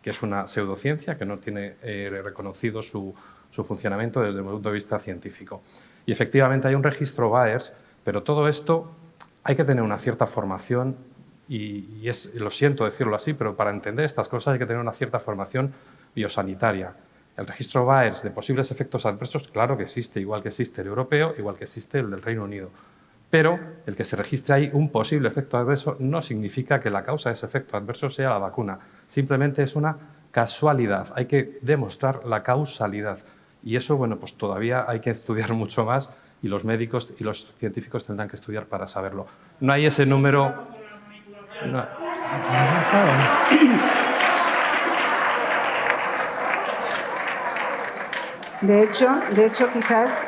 que es una pseudociencia que no tiene reconocido su funcionamiento desde el punto de vista científico. Y efectivamente hay un registro VAERS, pero todo esto hay que tener una cierta formación y lo siento decirlo así, pero para entender estas cosas hay que tener una cierta formación biosanitaria. El registro VAERS de posibles efectos adversos, claro que existe, igual que existe el europeo, igual que existe el del Reino Unido. Pero el que se registre ahí un posible efecto adverso no significa que la causa de ese efecto adverso sea la vacuna. Simplemente es una casualidad. Hay que demostrar la causalidad. Y eso, bueno, pues todavía hay que estudiar mucho más y los médicos y los científicos tendrán que estudiar para saberlo. No hay ese número... No. De hecho, quizás...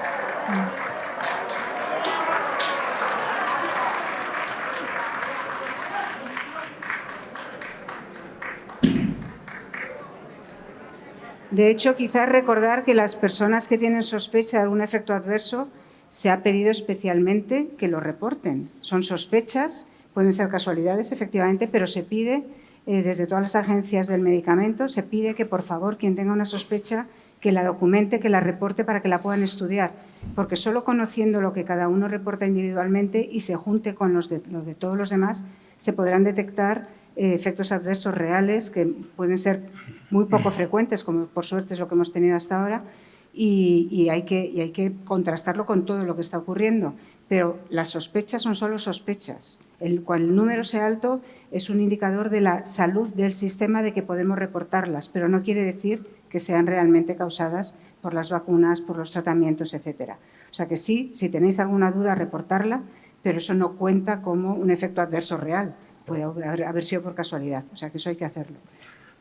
De hecho, quizás recordar que las personas que tienen sospecha de algún efecto adverso se ha pedido especialmente que lo reporten. Son sospechas, pueden ser casualidades, efectivamente, pero se pide desde todas las agencias del medicamento, se pide que, por favor, quien tenga una sospecha, que la documente, que la reporte para que la puedan estudiar, porque solo conociendo lo que cada uno reporta individualmente y se junte con los de todos los demás, se podrán detectar efectos adversos reales que pueden ser muy poco frecuentes, como por suerte es lo que hemos tenido hasta ahora, y hay que contrastarlo con todo lo que está ocurriendo. Pero las sospechas son solo sospechas. El número sea alto es un indicador de la salud del sistema, de que podemos reportarlas, pero no quiere decir que sean realmente causadas por las vacunas, por los tratamientos, etcétera. O sea que sí, si tenéis alguna duda, reportarla, pero eso no cuenta como un efecto adverso real. Puede haber sido por casualidad, o sea que eso hay que hacerlo.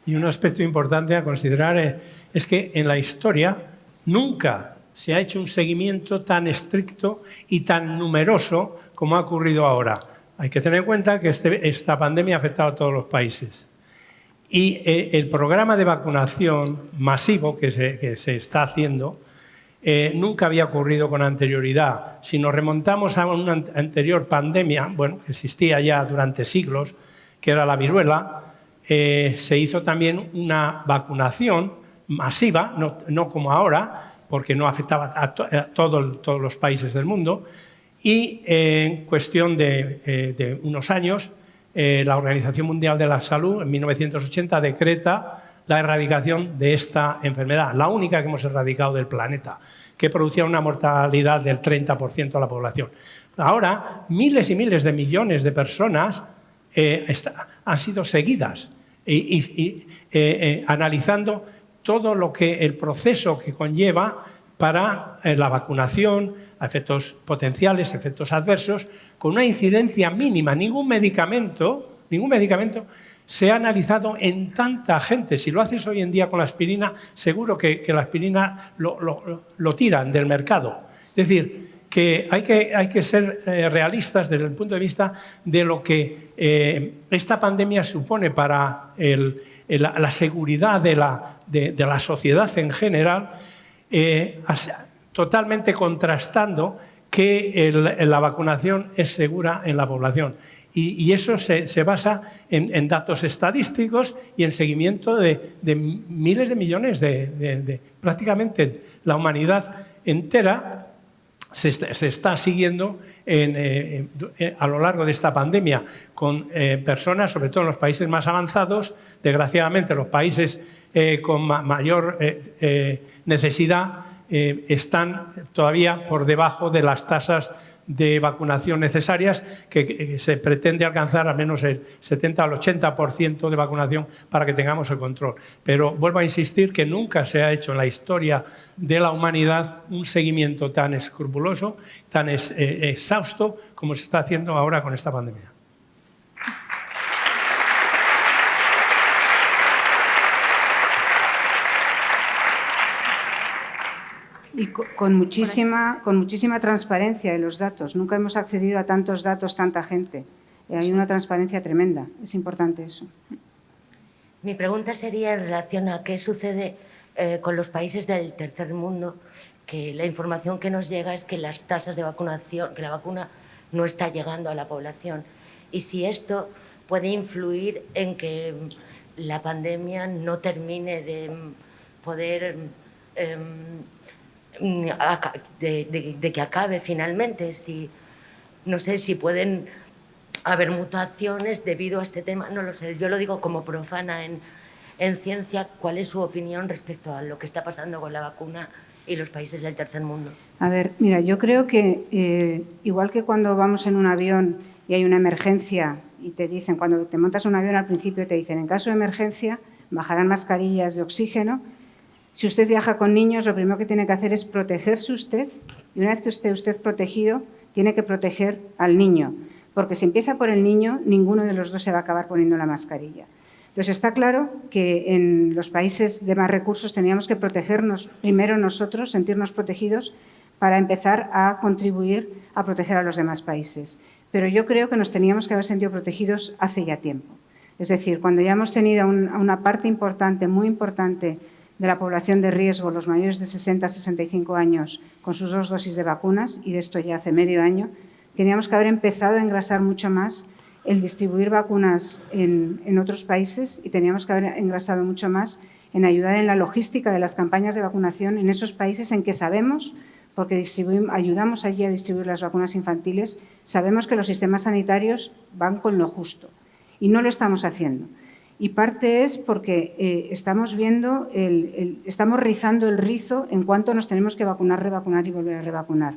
Y un aspecto importante a considerar es que en la historia nunca se ha hecho un seguimiento tan estricto y tan numeroso como ha ocurrido ahora. Hay que tener en cuenta que esta pandemia ha afectado a todos los países. Y el programa de vacunación masivo que se está haciendo nunca había ocurrido con anterioridad. Si nos remontamos a una anterior pandemia, bueno, que existía ya durante siglos, que era la viruela, se hizo también una vacunación masiva, no como ahora, porque no afectaba a todos los países del mundo. Y en cuestión de unos años, la Organización Mundial de la Salud, en 1980, decreta la erradicación de esta enfermedad, la única que hemos erradicado del planeta, que producía una mortalidad del 30% de la población. Ahora, miles y miles de millones de personas han sido seguidas analizando todo lo que el proceso que conlleva para la vacunación, a efectos potenciales, efectos adversos, con una incidencia mínima. Ningún medicamento se ha analizado en tanta gente. Si lo haces hoy en día con la aspirina, seguro que la aspirina lo tiran del mercado. Es decir, que hay que ser realistas desde el punto de vista de lo que esta pandemia supone para la seguridad de la sociedad en general, totalmente contrastando que la vacunación es segura en la población. Y eso se basa en datos estadísticos y en seguimiento de miles de millones de prácticamente la humanidad entera se está siguiendo a lo largo de esta pandemia con personas, sobre todo en los países más avanzados. Desgraciadamente, los países con mayor necesidad están todavía por debajo de las tasas de vacunación necesarias, que se pretende alcanzar al menos el 70 al 80% de vacunación para que tengamos el control. Pero vuelvo a insistir que nunca se ha hecho en la historia de la humanidad un seguimiento tan escrupuloso, tan exhausto como se está haciendo ahora con esta pandemia. Y con muchísima transparencia de los datos. Nunca hemos accedido a tantos datos, tanta gente. Hay una transparencia tremenda. Es importante eso. Mi pregunta sería en relación a qué sucede con los países del tercer mundo, que la información que nos llega es que las tasas de vacunación, que la vacuna no está llegando a la población. Y si esto puede influir en que la pandemia no termine de poder... de que acabe finalmente, no sé si pueden haber mutaciones debido a este tema, no lo sé, yo lo digo como profana en ciencia. ¿Cuál es su opinión respecto a lo que está pasando con la vacuna y los países del tercer mundo? A ver, mira, yo creo que igual que cuando vamos en un avión y hay una emergencia y te dicen, cuando te montas un avión al principio te dicen, en caso de emergencia bajarán mascarillas de oxígeno. Si usted viaja con niños, lo primero que tiene que hacer es protegerse usted, y una vez que esté usted protegido, tiene que proteger al niño, porque si empieza por el niño, ninguno de los dos se va a acabar poniendo la mascarilla. Entonces, está claro que en los países de más recursos teníamos que protegernos primero nosotros, sentirnos protegidos, para empezar a contribuir a proteger a los demás países. Pero yo creo que nos teníamos que haber sentido protegidos hace ya tiempo. Es decir, cuando ya hemos tenido a una parte importante, muy importante, de la población de riesgo, los mayores de 60 a 65 años, con sus 2 dosis de vacunas, y de esto ya hace medio año, teníamos que haber empezado a engrasar mucho más el distribuir vacunas en otros países, y teníamos que haber engrasado mucho más en ayudar en la logística de las campañas de vacunación en esos países en que sabemos, porque ayudamos allí a distribuir las vacunas infantiles, sabemos que los sistemas sanitarios van con lo justo, y no lo estamos haciendo. Y parte es porque estamos viendo, estamos rizando el rizo en cuanto nos tenemos que vacunar, revacunar y volver a revacunar.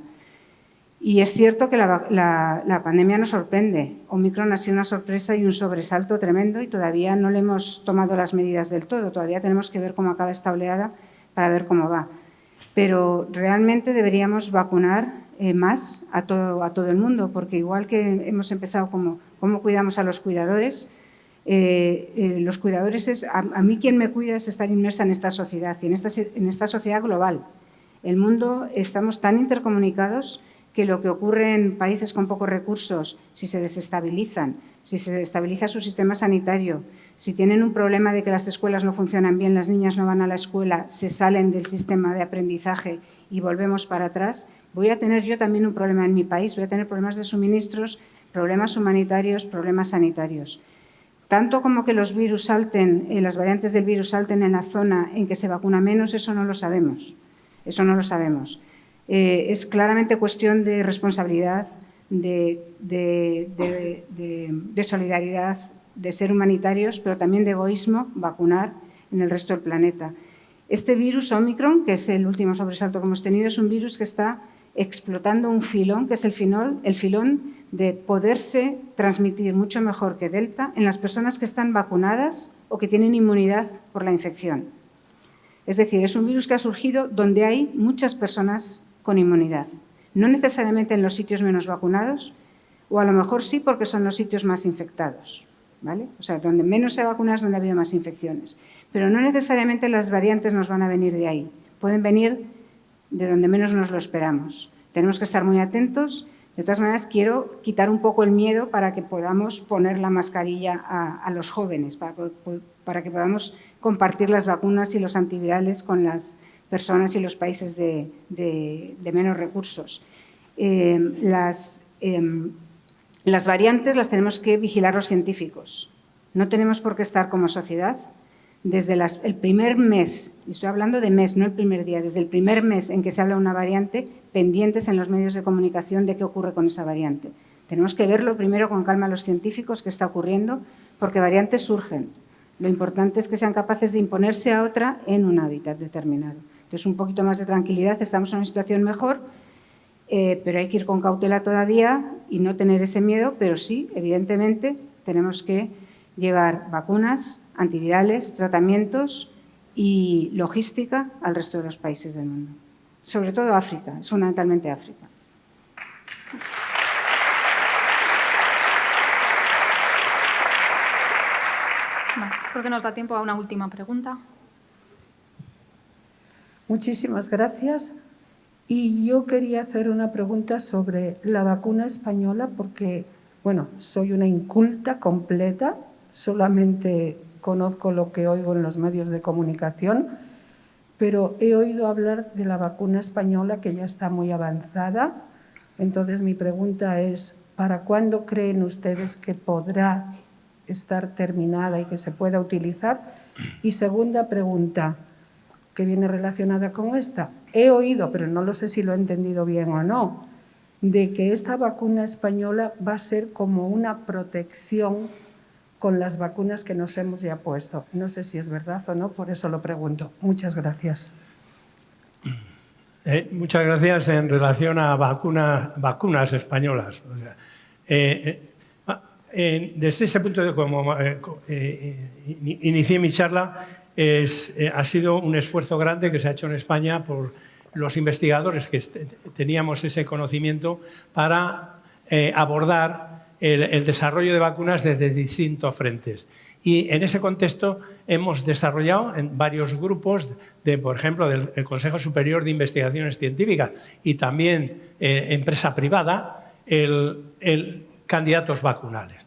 Y es cierto que la pandemia nos sorprende. Omicron ha sido una sorpresa y un sobresalto tremendo, y todavía no le hemos tomado las medidas del todo. Todavía tenemos que ver cómo acaba esta oleada para ver cómo va. Pero realmente deberíamos vacunar más a todo el mundo, porque igual que hemos empezado cómo cuidamos a los cuidadores, los cuidadores a mí quien me cuida es estar inmersa en esta sociedad y en esta sociedad global. El mundo, estamos tan intercomunicados que lo que ocurre en países con pocos recursos, si se desestabilizan, si se desestabiliza su sistema sanitario, si tienen un problema de que las escuelas no funcionan bien, las niñas no van a la escuela, se salen del sistema de aprendizaje y volvemos para atrás, voy a tener yo también un problema en mi país, voy a tener problemas de suministros, problemas humanitarios, problemas sanitarios. Tanto como que los virus salten, las variantes del virus salten en la zona en que se vacuna menos, eso no lo sabemos. Eso no lo sabemos. Es claramente cuestión de responsabilidad, de solidaridad, de ser humanitarios, pero también de egoísmo, vacunar en el resto del planeta. Este virus Omicron, que es el último sobresalto que hemos tenido, es un virus que está explotando un filón, que es el filón de poderse transmitir mucho mejor que Delta en las personas que están vacunadas o que tienen inmunidad por la infección. Es decir, es un virus que ha surgido donde hay muchas personas con inmunidad. No necesariamente en los sitios menos vacunados, o a lo mejor sí porque son los sitios más infectados, ¿vale? O sea, donde menos se vacuna es donde ha habido más infecciones. Pero no necesariamente las variantes nos van a venir de ahí. Pueden venir de donde menos nos lo esperamos. Tenemos que estar muy atentos. De todas maneras, quiero quitar un poco el miedo para que podamos poner la mascarilla a los jóvenes, para que podamos compartir las vacunas y los antivirales con las personas y los países de menos recursos. Las variantes las tenemos que vigilar los científicos. No tenemos por qué estar como sociedad desde el primer mes, y estoy hablando de mes, no el primer día, desde el primer mes en que se habla de una variante, pendientes en los medios de comunicación de qué ocurre con esa variante. Tenemos que verlo primero con calma los científicos, qué está ocurriendo, porque variantes surgen. Lo importante es que sean capaces de imponerse a otra en un hábitat determinado. Entonces, un poquito más de tranquilidad, estamos en una situación mejor, pero hay que ir con cautela todavía y no tener ese miedo, pero sí, evidentemente, tenemos que llevar vacunas, antivirales, tratamientos y logística al resto de los países del mundo. Sobre todo África, es fundamentalmente África. Vale, creo que nos da tiempo a una última pregunta. Muchísimas gracias. Y yo quería hacer una pregunta sobre la vacuna española porque, bueno, soy una inculta completa, solamente conozco lo que oigo en los medios de comunicación, pero he oído hablar de la vacuna española que ya está muy avanzada. Entonces, mi pregunta es, ¿para cuándo creen ustedes que podrá estar terminada y que se pueda utilizar? Y segunda pregunta, que viene relacionada con esta. He oído, pero no lo sé si lo he entendido bien o no, de que esta vacuna española va a ser como una protección con las vacunas que nos hemos ya puesto. No sé si es verdad o no, por eso lo pregunto. Muchas gracias. Muchas gracias. En relación a vacunas españolas. O sea, desde ese punto de vista, como inicié mi charla, ha sido un esfuerzo grande que se ha hecho en España por los investigadores que teníamos ese conocimiento para abordar el desarrollo de vacunas desde distintos frentes. Y en ese contexto hemos desarrollado en varios grupos, por ejemplo, del Consejo Superior de Investigaciones Científicas y también empresa privada, candidatos vacunales.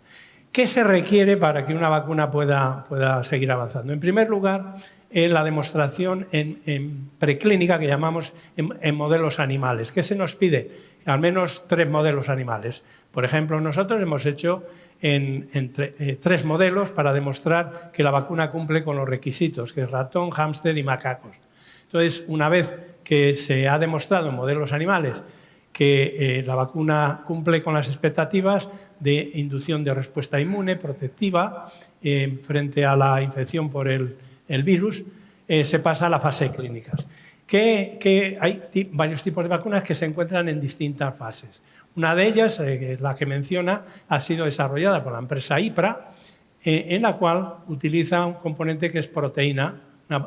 ¿Qué se requiere para que una vacuna pueda seguir avanzando? En primer lugar, la demostración en preclínica que llamamos en modelos animales. ¿Qué se nos pide? Al menos 3 modelos animales. Por ejemplo, nosotros hemos hecho 3 modelos para demostrar que la vacuna cumple con los requisitos, que es ratón, hámster y macacos. Entonces, una vez que se ha demostrado en modelos animales que la vacuna cumple con las expectativas de inducción de respuesta inmune protectiva frente a la infección por el virus, se pasa a la fase clínicas. Que hay varios tipos de vacunas que se encuentran en distintas fases. Una de ellas, la que menciona, ha sido desarrollada por la empresa IPRA, en la cual utiliza un componente que es proteína,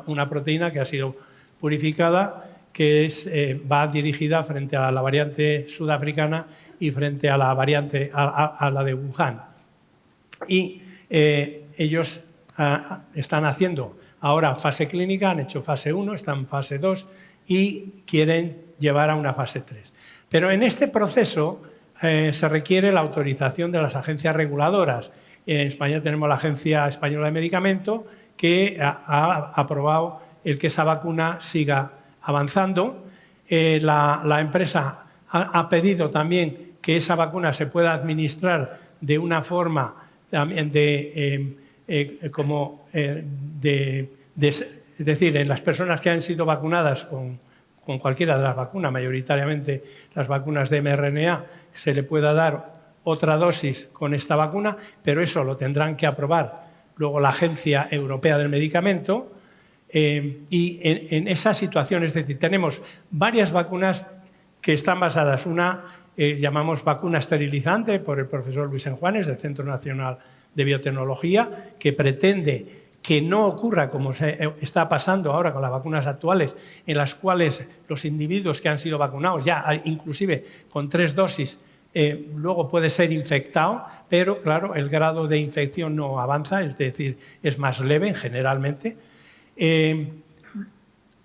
una proteína que ha sido purificada, que va dirigida frente a la variante sudafricana y frente a la variante a la de Wuhan. Y ellos están haciendo ahora fase clínica, han hecho fase 1, están en fase 2 y quieren llevar a una fase 3. Pero en este proceso se requiere la autorización de las agencias reguladoras. En España tenemos la Agencia Española de Medicamento que ha aprobado el que esa vacuna siga avanzando. La empresa ha pedido también que esa vacuna se pueda administrar de una forma también es decir, en las personas que han sido vacunadas con cualquiera de las vacunas, mayoritariamente las vacunas de mRNA, se le pueda dar otra dosis con esta vacuna, pero eso lo tendrán que aprobar luego la Agencia Europea del Medicamento. Y en esa situación, es decir, tenemos varias vacunas que están basadas, una llamamos vacuna esterilizante por el profesor Luis Enjuanes del Centro Nacional de Biotecnología, que pretende que no ocurra como se está pasando ahora con las vacunas actuales, en las cuales los individuos que han sido vacunados ya, inclusive con 3 dosis, luego puede ser infectado, pero claro, el grado de infección no avanza, es decir, es más leve generalmente.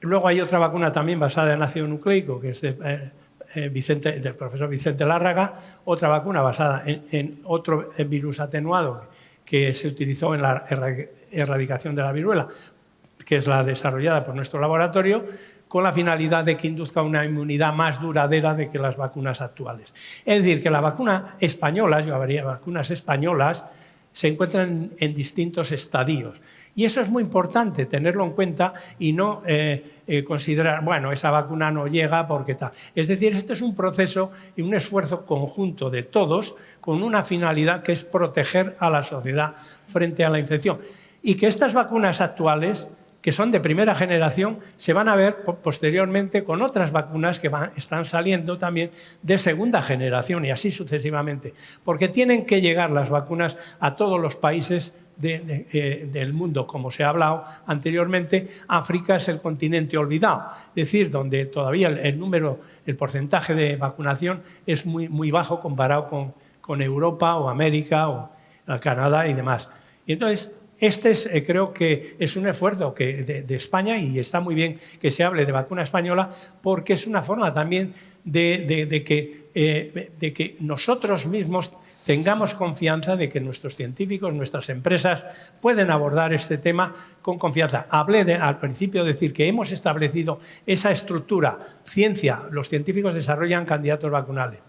Luego hay otra vacuna también basada en ácido nucleico, que es del profesor Vicente Lárraga, otra vacuna basada en otro virus atenuado que se utilizó en la erradicación de la viruela, que es la desarrollada por nuestro laboratorio, con la finalidad de que induzca una inmunidad más duradera de que las vacunas actuales. Es decir, que la vacuna española, yo habría vacunas españolas, se encuentran en distintos estadios. Y eso es muy importante, tenerlo en cuenta y no considerar, bueno, esa vacuna no llega porque tal. Es decir, este es un proceso y un esfuerzo conjunto de todos con una finalidad que es proteger a la sociedad frente a la infección. Y que estas vacunas actuales, que son de primera generación, se van a ver posteriormente con otras vacunas que están saliendo también de segunda generación y así sucesivamente, porque tienen que llegar las vacunas a todos los países del mundo. Como se ha hablado anteriormente, África es el continente olvidado, es decir, donde todavía el porcentaje de vacunación es muy bajo comparado con Europa o América o Canadá y demás. Y entonces, creo que es un esfuerzo de España y está muy bien que se hable de vacuna española porque es una forma también de que nosotros mismos tengamos confianza de que nuestros científicos, nuestras empresas pueden abordar este tema con confianza. Hablé al principio de decir que hemos establecido esa estructura, ciencia, los científicos desarrollan candidatos vacunales.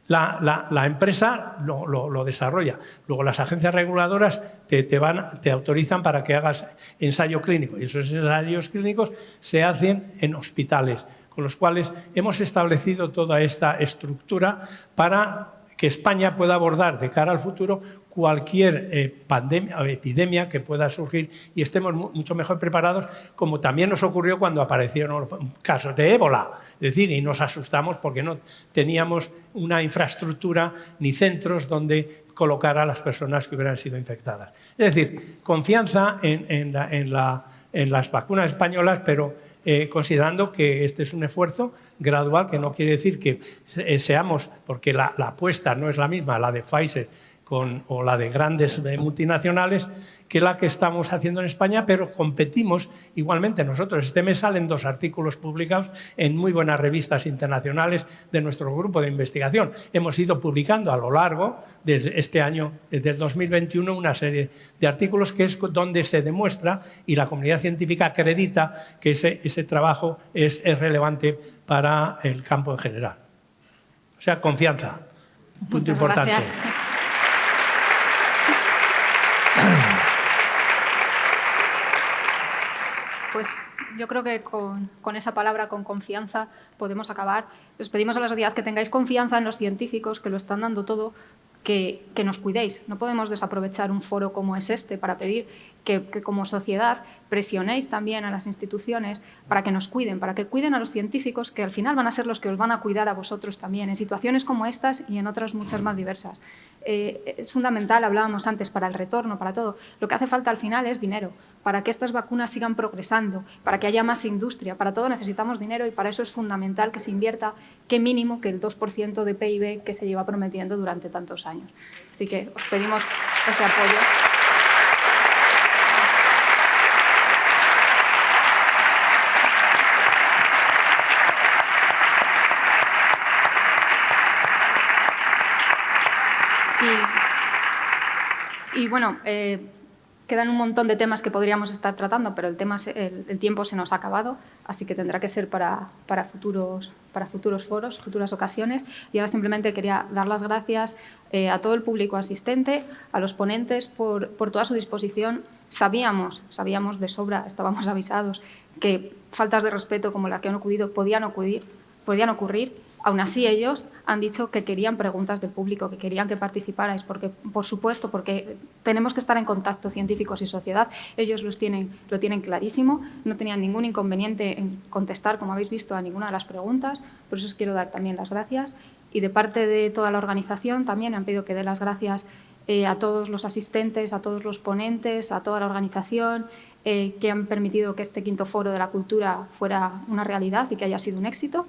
La empresa lo desarrolla. Luego las agencias reguladoras te autorizan para que hagas ensayo clínico y esos ensayos clínicos se hacen en hospitales, con los cuales hemos establecido toda esta estructura para que España pueda abordar de cara al futuro cualquier pandemia o epidemia que pueda surgir y estemos mucho mejor preparados, como también nos ocurrió cuando aparecieron casos de ébola. Es decir, y nos asustamos porque no teníamos una infraestructura ni centros donde colocar a las personas que hubieran sido infectadas. Es decir, confianza en las vacunas españolas, pero considerando que este es un esfuerzo gradual, que no quiere decir que seamos, porque la apuesta no es la misma, la de Pfizer o la de grandes multinacionales, que la que estamos haciendo en España, pero competimos igualmente nosotros. Este mes salen 2 artículos publicados en muy buenas revistas internacionales de nuestro grupo de investigación. Hemos ido publicando a lo largo de este año, desde el 2021, una serie de artículos que es donde se demuestra y la comunidad científica acredita que ese trabajo es relevante para el campo en general. O sea, confianza. Punto importante. Gracias. Pues yo creo que con esa palabra, con confianza, podemos acabar. Les pedimos a la sociedad que tengáis confianza en los científicos, que lo están dando todo, que nos cuidéis. No podemos desaprovechar un foro como es este para pedir que como sociedad presionéis también a las instituciones para que nos cuiden, para que cuiden a los científicos, que al final van a ser los que os van a cuidar a vosotros también, en situaciones como estas y en otras muchas más diversas. Es fundamental, hablábamos antes, para el retorno, para todo. Lo que hace falta al final es dinero, para que estas vacunas sigan progresando, para que haya más industria. Para todo necesitamos dinero y para eso es fundamental que se invierta, qué mínimo, que el 2% de PIB que se lleva prometiendo durante tantos años. Así que os pedimos ese apoyo. Y bueno, quedan un montón de temas que podríamos estar tratando, pero el tiempo se nos ha acabado, así que tendrá que ser para futuros foros, futuras ocasiones. Y ahora simplemente quería dar las gracias a todo el público asistente, a los ponentes por toda su disposición. Sabíamos de sobra, estábamos avisados que faltas de respeto como la que han ocurrido podían ocurrir, aún así ellos han dicho que querían preguntas del público, que querían que participarais, porque, por supuesto, porque tenemos que estar en contacto científicos y sociedad. Ellos lo tienen clarísimo, no tenían ningún inconveniente en contestar, como habéis visto, a ninguna de las preguntas. Por eso os quiero dar también las gracias. Y de parte de toda la organización también han pedido que dé las gracias a todos los asistentes, a todos los ponentes, a toda la organización, que han permitido que este quinto foro de la cultura fuera una realidad y que haya sido un éxito.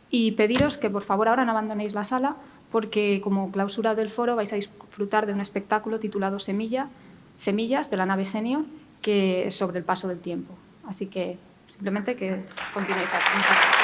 Y pediros que, por favor, ahora no abandonéis la sala, porque como clausura del foro vais a disfrutar de un espectáculo titulado Semillas, de la nave Senior, que es sobre el paso del tiempo. Así que simplemente que continuéis aquí.